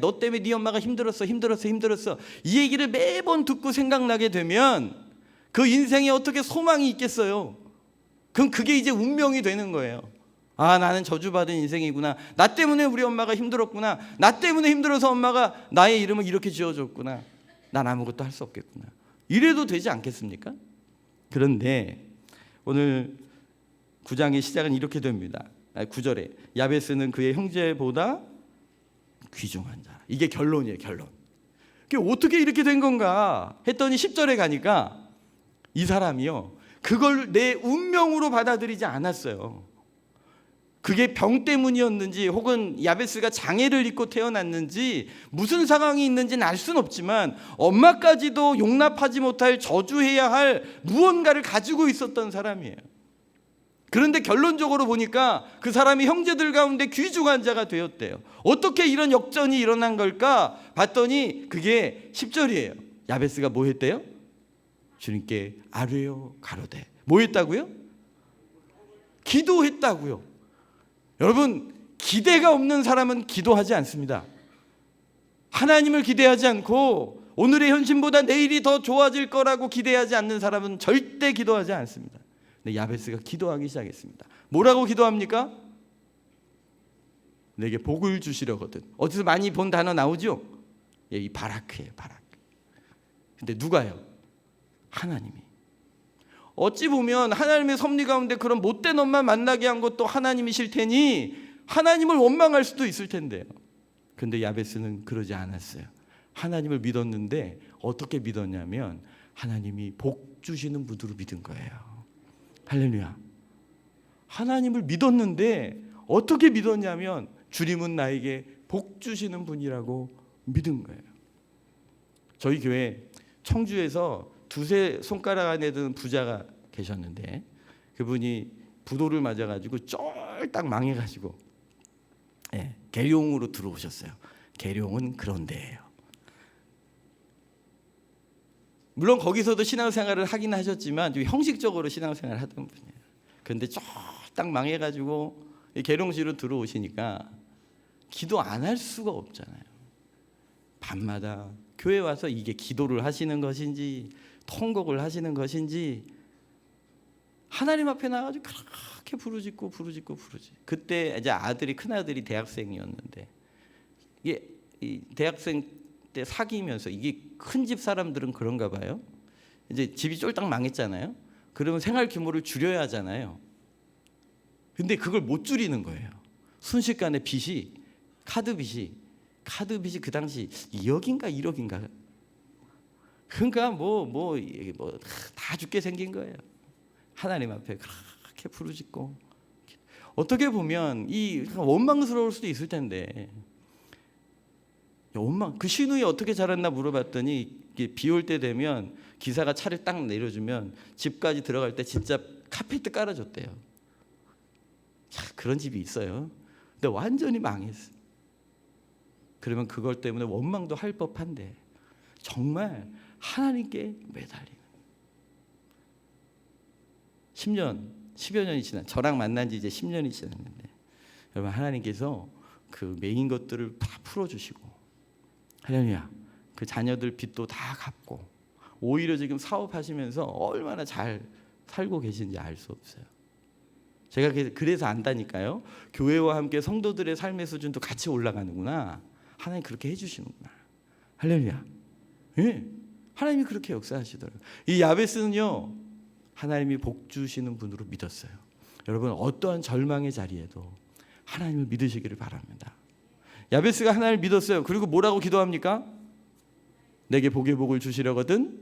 너 때문에 네 엄마가 힘들었어. 이 얘기를 매번 듣고 생각나게 되면 그 인생에 어떻게 소망이 있겠어요. 그럼 그게 이제 운명이 되는 거예요. 아, 나는 저주받은 인생이구나. 나 때문에 우리 엄마가 힘들었구나. 나 때문에 힘들어서 엄마가 나의 이름을 이렇게 지어줬구나. 난 아무것도 할 수 없겠구나. 이래도 되지 않겠습니까? 그런데 오늘 9장의 시작은 이렇게 됩니다. 9절에 야베스는 그의 형제보다 귀중한 자. 이게 결론이에요. 결론. 그게 어떻게 이렇게 된 건가 했더니 10절에 가니까 이 사람이요 그걸 내 운명으로 받아들이지 않았어요. 그게 병 때문이었는지 혹은 야베스가 장애를 입고 태어났는지 무슨 상황이 있는지는 알 수는 없지만 엄마까지도 용납하지 못할 저주해야 할 무언가를 가지고 있었던 사람이에요. 그런데 결론적으로 보니까 그 사람이 형제들 가운데 귀중한 자가 되었대요. 어떻게 이런 역전이 일어난 걸까 봤더니 그게 10절이에요. 야베스가 뭐 했대요? 주님께 아뢰어 가로되. 뭐 했다고요? 기도했다고요. 여러분 기대가 없는 사람은 기도하지 않습니다. 하나님을 기대하지 않고 오늘의 현실보다 내일이 더 좋아질 거라고 기대하지 않는 사람은 절대 기도하지 않습니다. 근데 야베스가 기도하기 시작했습니다. 뭐라고 기도합니까? 내게 복을 주시려거든. 어디서 많이 본 단어 나오죠? 예, 이 바라크예요. 바라크. 근데 누가요? 하나님이. 어찌 보면 하나님의 섭리 가운데 그런 못된 엄마 만나게 한 것도 하나님이실 테니 하나님을 원망할 수도 있을 텐데요. 근데 야베스는 그러지 않았어요. 하나님을 믿었는데 어떻게 믿었냐면 하나님이 복 주시는 분으로 믿은 거예요. 할렐루야. 하나님을 믿었는데 어떻게 믿었냐면 주님은 나에게 복 주시는 분이라고 믿은 거예요. 저희 교회 청주에서 두세 손가락 안에 드는 부자가 계셨는데 그분이 부도를 맞아가지고 쫄딱 망해가지고 계룡으로 들어오셨어요. 계룡은 그런 데예요. 물론 거기서도 신앙생활을 하긴 하셨지만 좀 형식적으로 신앙생활을 하던 분이에요. 그런데 쫄딱 망해가지고 계룡시로 들어오시니까 기도 안 할 수가 없잖아요. 밤마다 교회 와서 이게 기도를 하시는 것인지 통곡을 하시는 것인지 하나님 앞에 나가지고 그렇게 부르짖고. 그때 이제 아들이 큰 아들이 대학생이었는데 이게 이 대학생 때 사귀면서 이게 큰 집 사람들은 그런가 봐요. 이제 집이 쫄딱 망했잖아요. 그러면 생활 규모를 줄여야 하잖아요. 근데 그걸 못 줄이는 거예요. 순식간에 빚이 카드 빚이 그 당시 2억인가 1억인가. 그러니까 다 죽게 생긴 거예요. 하나님 앞에 그렇게 부르짖고. 어떻게 보면 이 원망스러울 수도 있을 텐데 그 시누이 어떻게 자랐나 물어봤더니 비 올 때 되면 기사가 차를 딱 내려주면 집까지 들어갈 때 진짜 카페트 깔아줬대요. 그런 집이 있어요. 근데 완전히 망했어. 그러면 그것 때문에 원망도 할 법한데 정말 하나님께 매달리는 10여 년이 지난 저랑 만난 지 이제 10년이 지났는데 여러분 하나님께서 그 메인 것들을 다 풀어주시고 할렐루야 그 자녀들 빚도 다 갚고 오히려 지금 사업하시면서 얼마나 잘 살고 계신지 알 수 없어요. 제가 그래서 안다니까요. 교회와 함께 성도들의 삶의 수준도 같이 올라가는구나. 하나님 그렇게 해주시는구나. 할렐루야. 예, 하나님이 그렇게 역사하시더라고요. 이 야베스는요. 하나님이 복 주시는 분으로 믿었어요. 여러분 어떠한 절망의 자리에도 하나님을 믿으시기를 바랍니다. 야베스가 하나님을 믿었어요. 그리고 뭐라고 기도합니까? 내게 복의 복을 주시려거든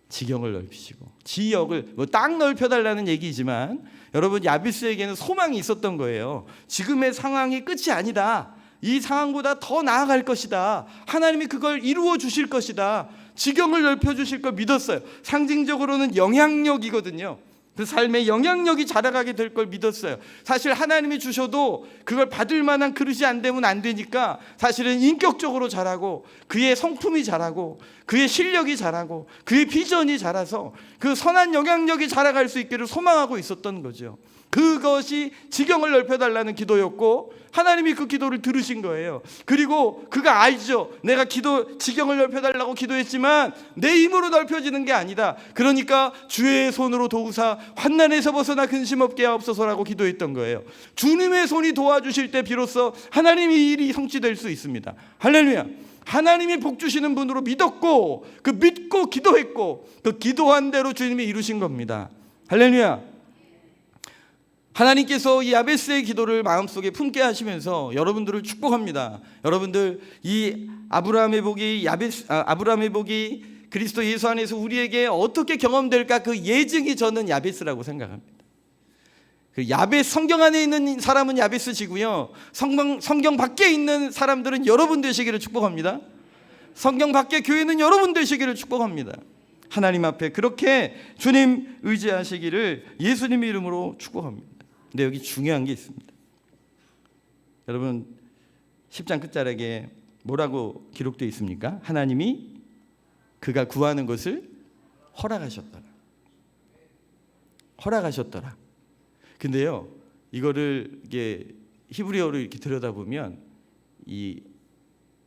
지경을 넓히시고 지역을 딱 넓혀달라는 얘기지만 여러분 야베스에게는 소망이 있었던 거예요. 지금의 상황이 끝이 아니다. 이 상황보다 더 나아갈 것이다. 하나님이 그걸 이루어 주실 것이다. 지경을 넓혀 주실 걸 믿었어요. 상징적으로는 영향력이거든요. 그 삶의 영향력이 자라가게 될 걸 믿었어요. 사실 하나님이 주셔도 그걸 받을 만한 그릇이 안 되면 안 되니까 사실은 인격적으로 자라고 그의 성품이 자라고 그의 실력이 자라고 그의 비전이 자라서 그 선한 영향력이 자라갈 수 있기를 소망하고 있었던 거죠. 그것이 지경을 넓혀달라는 기도였고 하나님이 그 기도를 들으신 거예요. 그리고 그가 알죠. 내가 지경을 넓혀달라고 기도했지만 내 힘으로 넓혀지는 게 아니다. 그러니까 주의 손으로 도우사 환난에서 벗어나 근심 없게 하옵소서라고 기도했던 거예요. 주님의 손이 도와주실 때 비로소 하나님의 일이 성취될 수 있습니다. 할렐루야. 하나님이 복 주시는 분으로 믿었고 그 믿고 기도했고 그 기도한 대로 주님이 이루신 겁니다. 할렐루야. 하나님께서 이 야베스의 기도를 마음속에 품게 하시면서 여러분들을 축복합니다. 여러분들 이 아브라함의 복이 그리스도 예수 안에서 우리에게 어떻게 경험될까 그 예증이 저는 야베스라고 생각합니다. 그 야베스 성경 안에 있는 사람은 야베스지고요. 성경 밖에 있는 사람들은 여러분 되시기를 축복합니다. 성경 밖에 교회는 여러분 되시기를 축복합니다. 하나님 앞에 그렇게 주님 의지하시기를 예수님 이름으로 축복합니다. 근데 여기 중요한 게 있습니다. 여러분 10장 끝자락에 뭐라고 기록되어 있습니까? 하나님이 그가 구하는 것을 허락하셨더라. 근데요, 이거를 이게 히브리어로 이렇게 들여다보면 이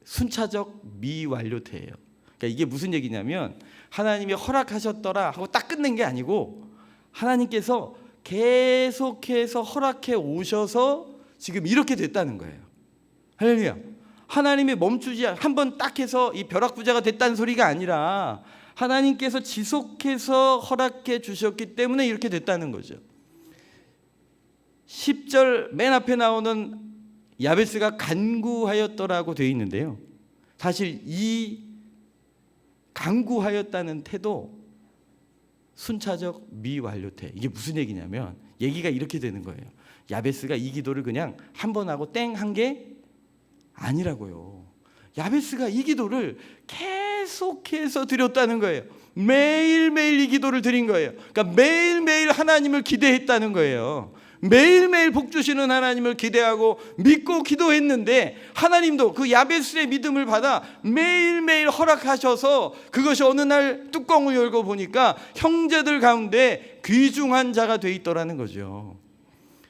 순차적 미완료태예요. 그러니까 이게 무슨 얘기냐면 하나님이 허락하셨더라 하고 딱 끝낸 게 아니고 하나님께서 계속해서 허락해 오셔서 지금 이렇게 됐다는 거예요. 할렐루야. 하나님이 멈추지 한번 딱 해서 이 벼락부자가 됐다는 소리가 아니라 하나님께서 지속해서 허락해 주셨기 때문에 이렇게 됐다는 거죠. 10절 맨 앞에 나오는 야베스가 간구하였더라고 되어 있는데요. 사실 이 간구하였다는 태도 순차적 미완료태. 이게 무슨 얘기냐면 얘기가 이렇게 되는 거예요. 야베스가 이 기도를 그냥 한 번 하고 땡 한 게 아니라고요. 야베스가 이 기도를 계속해서 드렸다는 거예요. 매일매일 이 기도를 드린 거예요. 그러니까 매일매일 하나님을 기대했다는 거예요. 매일매일 복 주시는 하나님을 기대하고 믿고 기도했는데 하나님도 그 야베스의 믿음을 받아 매일매일 허락하셔서 그것이 어느 날 뚜껑을 열고 보니까 형제들 가운데 귀중한 자가 돼 있더라는 거죠.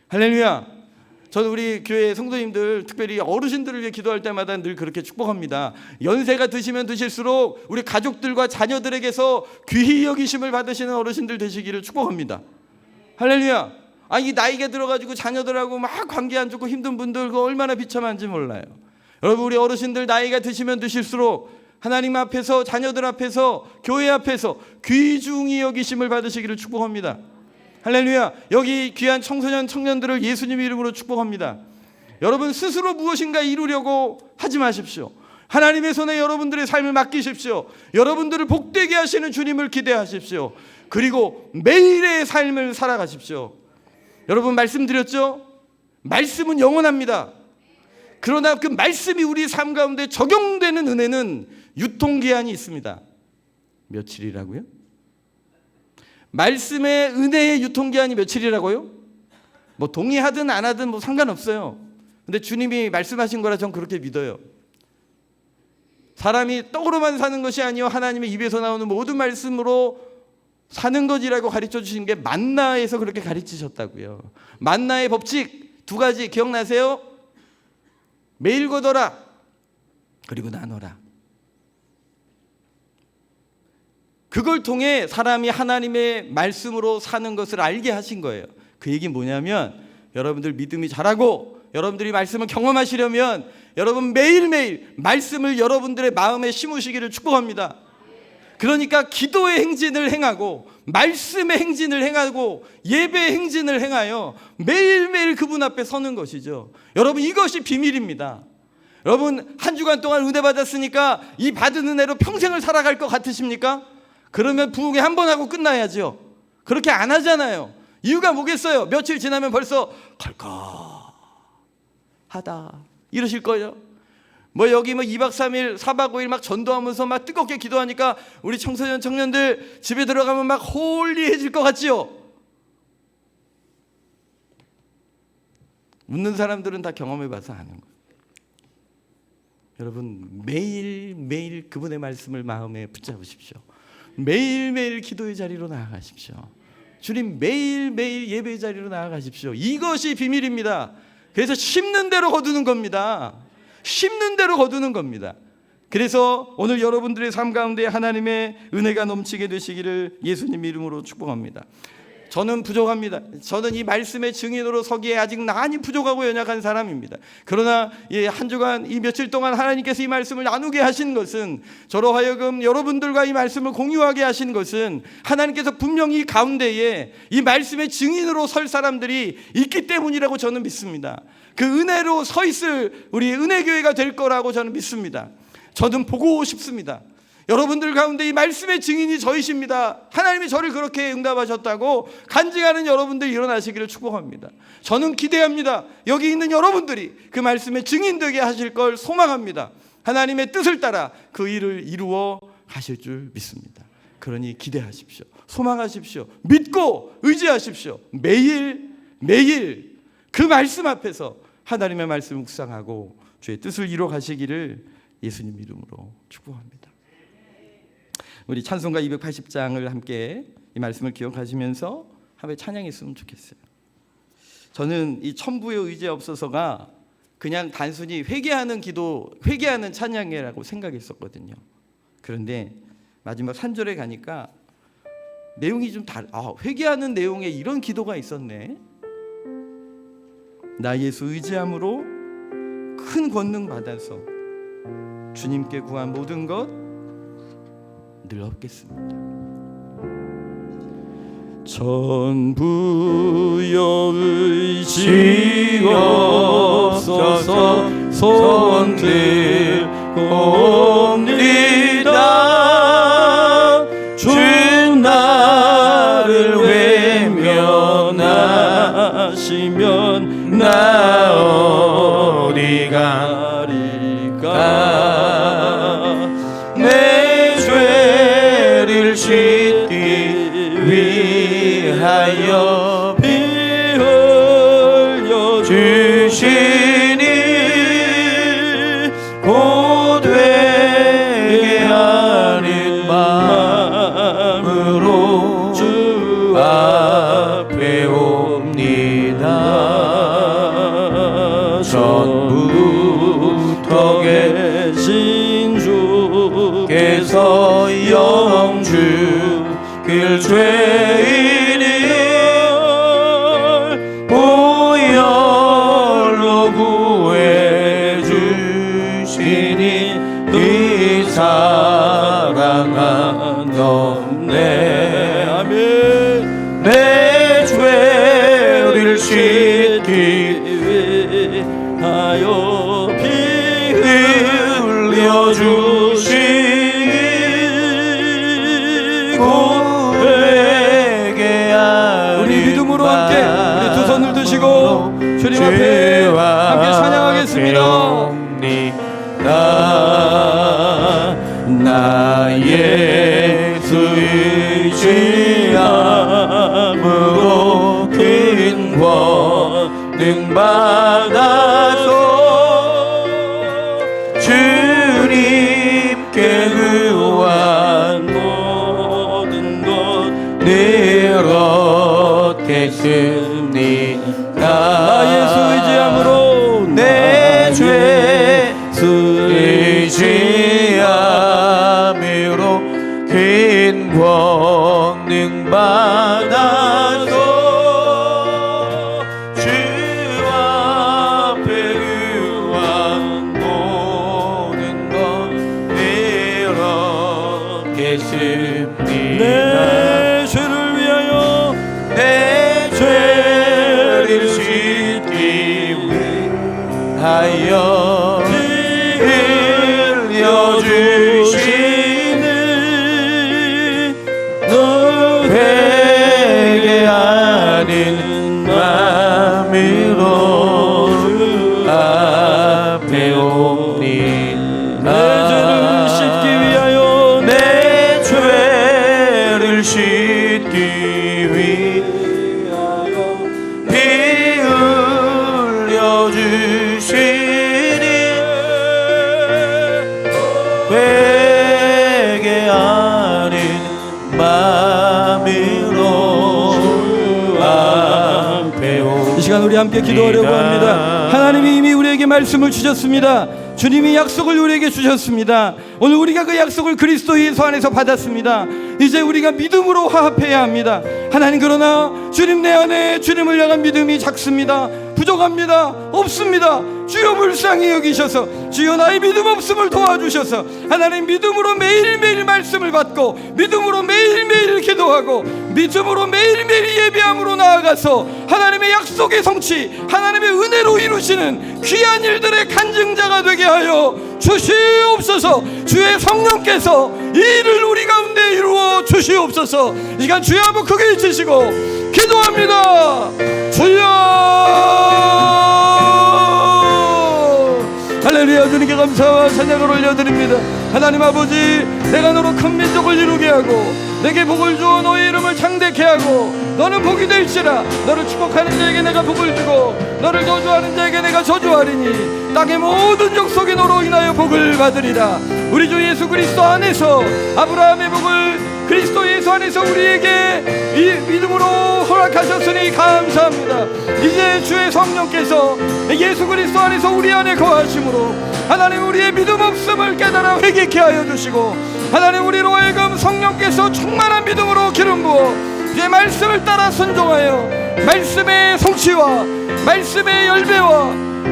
할렐루야. 저는 우리 교회 성도님들, 특별히 어르신들을 위해 기도할 때마다 늘 그렇게 축복합니다. 연세가 드시면 드실수록 우리 가족들과 자녀들에게서 귀히 여기심을 받으시는 어르신들 되시기를 축복합니다. 할렐루야. 이 나이가 들어가지고 자녀들하고 막 관계 안 좋고 힘든 분들 그거 얼마나 비참한지 몰라요. 여러분, 우리 어르신들 나이가 드시면 드실수록 하나님 앞에서, 자녀들 앞에서, 교회 앞에서 귀중히 여기심을 받으시기를 축복합니다. 할렐루야. 여기 귀한 청소년 청년들을 예수님 이름으로 축복합니다. 여러분, 스스로 무엇인가 이루려고 하지 마십시오. 하나님의 손에 여러분들의 삶을 맡기십시오. 여러분들을 복되게 하시는 주님을 기대하십시오. 그리고 매일의 삶을 살아가십시오. 여러분, 말씀드렸죠? 말씀은 영원합니다. 그러나 그 말씀이 우리 삶 가운데 적용되는 은혜는 유통기한이 있습니다. 며칠이라고요? 말씀의 은혜의 유통기한이 며칠이라고요? 뭐 동의하든 안 하든 뭐 상관없어요. 근데 주님이 말씀하신 거라 전 그렇게 믿어요. 사람이 떡으로만 사는 것이 아니요 하나님의 입에서 나오는 모든 말씀으로 사는 것이라고 가르쳐 주신 게 만나에서 그렇게 가르치셨다고요. 만나의 법칙 2가지 기억나세요? 매일 거둬라, 그리고 나눠라. 그걸 통해 사람이 하나님의 말씀으로 사는 것을 알게 하신 거예요. 그 얘기는 뭐냐면 여러분들 믿음이 자라고 여러분들이 말씀을 경험하시려면 여러분 매일매일 말씀을 여러분들의 마음에 심으시기를 축복합니다. 그러니까 기도의 행진을 행하고 말씀의 행진을 행하고 예배의 행진을 행하여 매일매일 그분 앞에 서는 것이죠. 여러분, 이것이 비밀입니다. 여러분, 한 주간 동안 은혜 받았으니까 이 받은 은혜로 평생을 살아갈 것 같으십니까? 그러면 부흥회 한 번 하고 끝나야죠. 그렇게 안 하잖아요. 이유가 뭐겠어요? 며칠 지나면 벌써 컬컬하다 이러실 거예요. 뭐 여기 뭐 2박 3일 4박 5일 막 전도하면서 막 뜨겁게 기도하니까 우리 청소년 청년들 집에 들어가면 막 홀리해질 것 같지요? 웃는 사람들은 다 경험해봐서 아는 거예요. 여러분, 매일매일 그분의 말씀을 마음에 붙잡으십시오. 매일매일 기도의 자리로 나아가십시오. 주님, 매일매일 예배의 자리로 나아가십시오. 이것이 비밀입니다. 그래서 심는 대로 거두는 겁니다. 심는 대로 거두는 겁니다. 그래서 오늘 여러분들의 삶 가운데 하나님의 은혜가 넘치게 되시기를 예수님 이름으로 축복합니다. 저는 부족합니다. 저는 이 말씀의 증인으로 서기에 아직 많이 부족하고 연약한 사람입니다. 그러나 한 주간 이 며칠 동안 하나님께서 이 말씀을 나누게 하신 것은, 저로 하여금 여러분들과 이 말씀을 공유하게 하신 것은 하나님께서 분명히 이 가운데에 이 말씀의 증인으로 설 사람들이 있기 때문이라고 저는 믿습니다. 그 은혜로 서 있을 우리 은혜교회가 될 거라고 저는 믿습니다. 저는 보고 싶습니다. 여러분들 가운데 이 말씀의 증인이 저이십니다. 하나님이 저를 그렇게 응답하셨다고 간증하는 여러분들 일어나시기를 축복합니다. 저는 기대합니다. 여기 있는 여러분들이 그 말씀의 증인 되게 하실 걸 소망합니다. 하나님의 뜻을 따라 그 일을 이루어 가실 줄 믿습니다. 그러니 기대하십시오. 소망하십시오. 믿고 의지하십시오. 매일 그 말씀 앞에서 하나님의 말씀을 묵상하고 주의 뜻을 이루어 가시기를 예수님 이름으로 축복합니다. 우리 찬송가 280장을 함께 이 말씀을 기억하시면서 함께 찬양했으면 좋겠어요. 저는 이 천부의 의지 없어서가 그냥 단순히 회개하는 기도, 회개하는 찬양이라고 생각했었거든요. 그런데 마지막 3절에 가니까 내용이 좀 회개하는 내용에 이런 기도가 있었네. 나 예수 의지함으로 큰 권능 받아서 주님께 구한 모든 것 늘 얻겠습니다. 천부여 의지 없어서 손 들옵니다. 주 나를 외면하시면 나 어디 가리까. 내 주시니 곧 회개하는 마음으로 주 앞에 옵니다. 전부터 계신 주께서 영주길 죄인을 보혈로 구해 주시니 이 사랑은 없네. 아멘. 내 죄를 씻기 위하여 피 흘려 주시니 곧 회개하는 우리 믿음으로 함께 우리 두 손을 드시고 주님 앞에 함께 찬양하겠습니다. 나 예수 의지함으로 큰 권능 받아서 주님께 구한 모든 것 늘 얻겠습니다. 나 예수 의지함으로 내 죄 의지함으로 큰 권능 받아서 주 앞에 구한 모든 것 이뤘겠습니다. 내 죄를 위하여 내 죄를 씻기 위하여 흘려 주시는 너 회개하는 마음으로 주 앞에 옵니다. 내 죄를 씻기 위하여 내 죄를 씻기 위하여 피 흘려 주시니 회개하는 마음으로 주 앞에 옵니다. 이 시간 우리 함께 기도하려고 합니다. 하나님이 이미 우리에게 말씀을 주셨습니다. 주님이 약속을 우리에게 주셨습니다. 오늘 우리가 그 약속을 그리스도 예수 안에서 받았습니다. 이제 우리가 믿음으로 화합해야 합니다. 하나님, 그러나 주님 내 안에 주님을 향한 믿음이 작습니다. 부족합니다. 없습니다. 주여 불쌍히 여기셔서 주여 나의 믿음 없음을 도와주셔서 하나님 믿음으로 매일매일 말씀을 받고 믿음으로 매일매일 기도하고 믿음으로 매일매일 예배함으로 나아가서 하나님의 약속의 성취, 하나님의 은혜로 이루시는 귀한 일들의 간증자가 되게 하여 주시옵소서. 주의 성령께서 이 일을 우리 가운데 이루어 주시옵소서. 이 시간 주여 한번 크게 외치시고 기도합니다. 주여, 할렐루야. 주님께 감사와 찬양을 올려드립니다. 하나님 아버지, 내가 너로 큰 민족을 이루게 하고 내게 복을 주어 너의 이름을 창대케 하고 너는 복이 될지라. 너를 축복하는 자에게 내가 복을 주고 너를 저주하는 자에게 내가 저주하리니 땅의 모든 족속이 너로 인하여 복을 받으리라. 우리 주 예수 그리스도 안에서 아브라함의 복을 그리스도 예수 안에서 우리에게 이 믿음으로 허락하셨으니 감사합니다. 이제 주의 성령께서 예수 그리스도 안에서 우리 안에 거하심으로 하나님 우리의 믿음 없음을 깨달아 회개케 하여 주시고 하나님 우리로 하여금 성령께서 충만한 믿음으로 기름 부어 주의 말씀을 따라 순종하여 말씀의 성취와 말씀의 열매와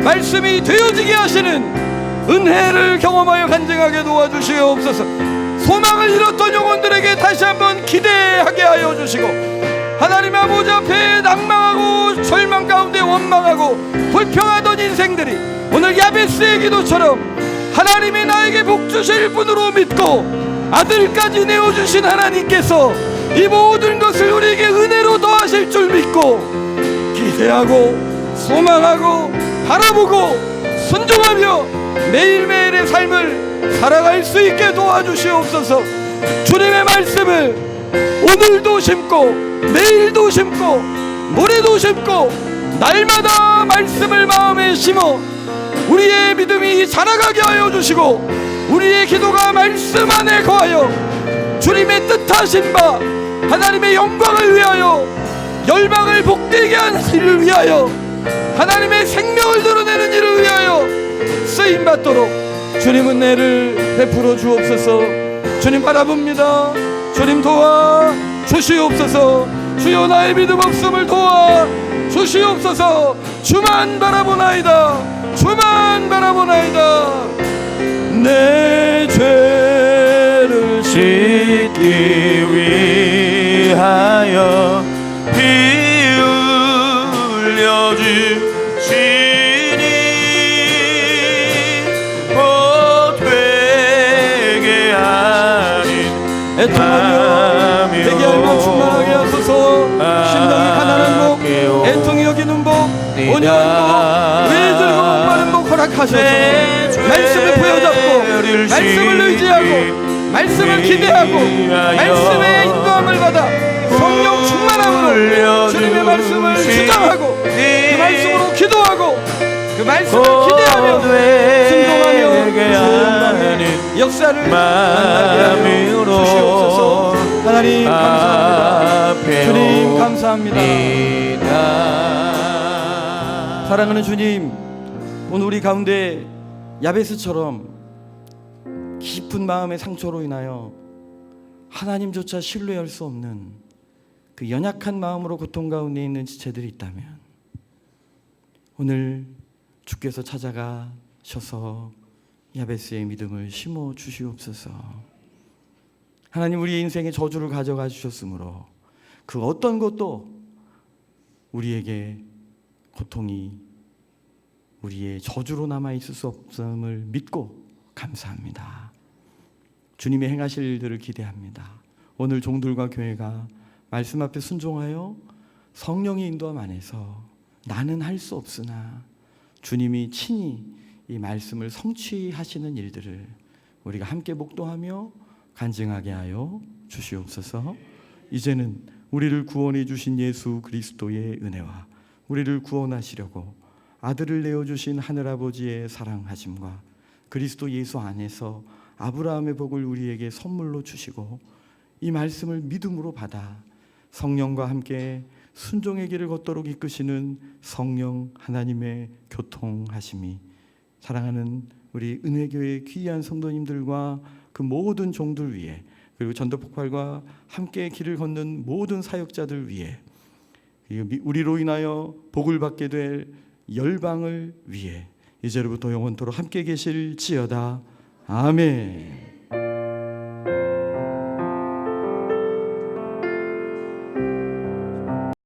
말씀이 되어지게 하시는 은혜를 경험하여 간증하게 도와주시옵소서. 소망을 잃었던 영혼들에게 다시 한번 기대하게 하여 주시고 하나님 아버지 앞에 낭망하고 절망 가운데 원망하고 불평하던 인생들이 오늘 야베스의 기도처럼 하나님이 나에게 복 주실 분으로 믿고 아들까지 내어주신 하나님께서 이 모든 것을 우리에게 은혜로 더하실 줄 믿고 기대하고 소망하고 바라보고 순종하며 매일매일의 삶을 살아갈 수 있게 도와주시옵소서. 주님의 말씀을 오늘도 심고 내일도 심고 모레도 심고 날마다 말씀을 마음에 심어 우리의 믿음이 자라가게 하여 주시고 우리의 기도가 말씀 안에 거하여 주님의 뜻하신 바 하나님의 영광을 위하여 열방을 복되게 하는 일을 위하여 하나님의 생명을 드러내는 일을 위하여 쓰임받도록 주님 은혜를 베풀어 주옵소서. 주님 바라봅니다. 주님 도와 주시옵소서. 주여 나의 믿음 없음을 도와 주시옵소서. 주만 바라보나이다. 주만 바라보나이다. 내 죄를 씻기 위하여 피 흘려 주시니 되게 하니 애통하며 되게 알면 충만하게 하소서. 심령이 가난한 복 애통이 여기는 복 온유한 복 외들고 목마른 복 허락하소서. 말씀을 부여잡고 말씀을 의지하고 말씀을 기대하고 말씀의 인도함을 받아 성령 충만함으로 주님의 말씀을 주장하고 그 말씀으로 기도하고 그 말씀을 기대하며 순종하며 주님의 역사를 만나게 하여 주시옵소서. 하나님 감사합니다. 주님 감사합니다. 사랑하는 주님, 오늘 우리 가운데 야베스처럼 깊은 마음의 상처로 인하여 하나님조차 신뢰할 수 없는 그 연약한 마음으로 고통 가운데 있는 지체들이 있다면 오늘 주께서 찾아가셔서 야베스의 믿음을 심어 주시옵소서. 하나님, 우리의 인생의 저주를 가져가 주셨으므로 그 어떤 것도 우리에게 고통이 우리의 저주로 남아 있을 수 없음을 믿고 감사합니다. 주님의 행하실 일들을 기대합니다. 오늘 종들과 교회가 말씀 앞에 순종하여 성령의 인도함 안에서 나는 할 수 없으나 주님이 친히 이 말씀을 성취하시는 일들을 우리가 함께 목도하며 간증하게 하여 주시옵소서. 이제는 우리를 구원해 주신 예수 그리스도의 은혜와 우리를 구원하시려고 아들을 내어주신 하늘아버지의 사랑하심과 그리스도 예수 안에서 아브라함의 복을 우리에게 선물로 주시고 이 말씀을 믿음으로 받아 성령과 함께 순종의 길을 걷도록 이끄시는 성령 하나님의 교통하심이 사랑하는 우리 은혜교회 귀한 성도님들과 그 모든 종들 위에 그리고 전도폭발과 함께 길을 걷는 모든 사역자들 위에 우리로 인하여 복을 받게 될 열방을 위해 이제로부터 영원토록 함께 계실지어다. 아멘.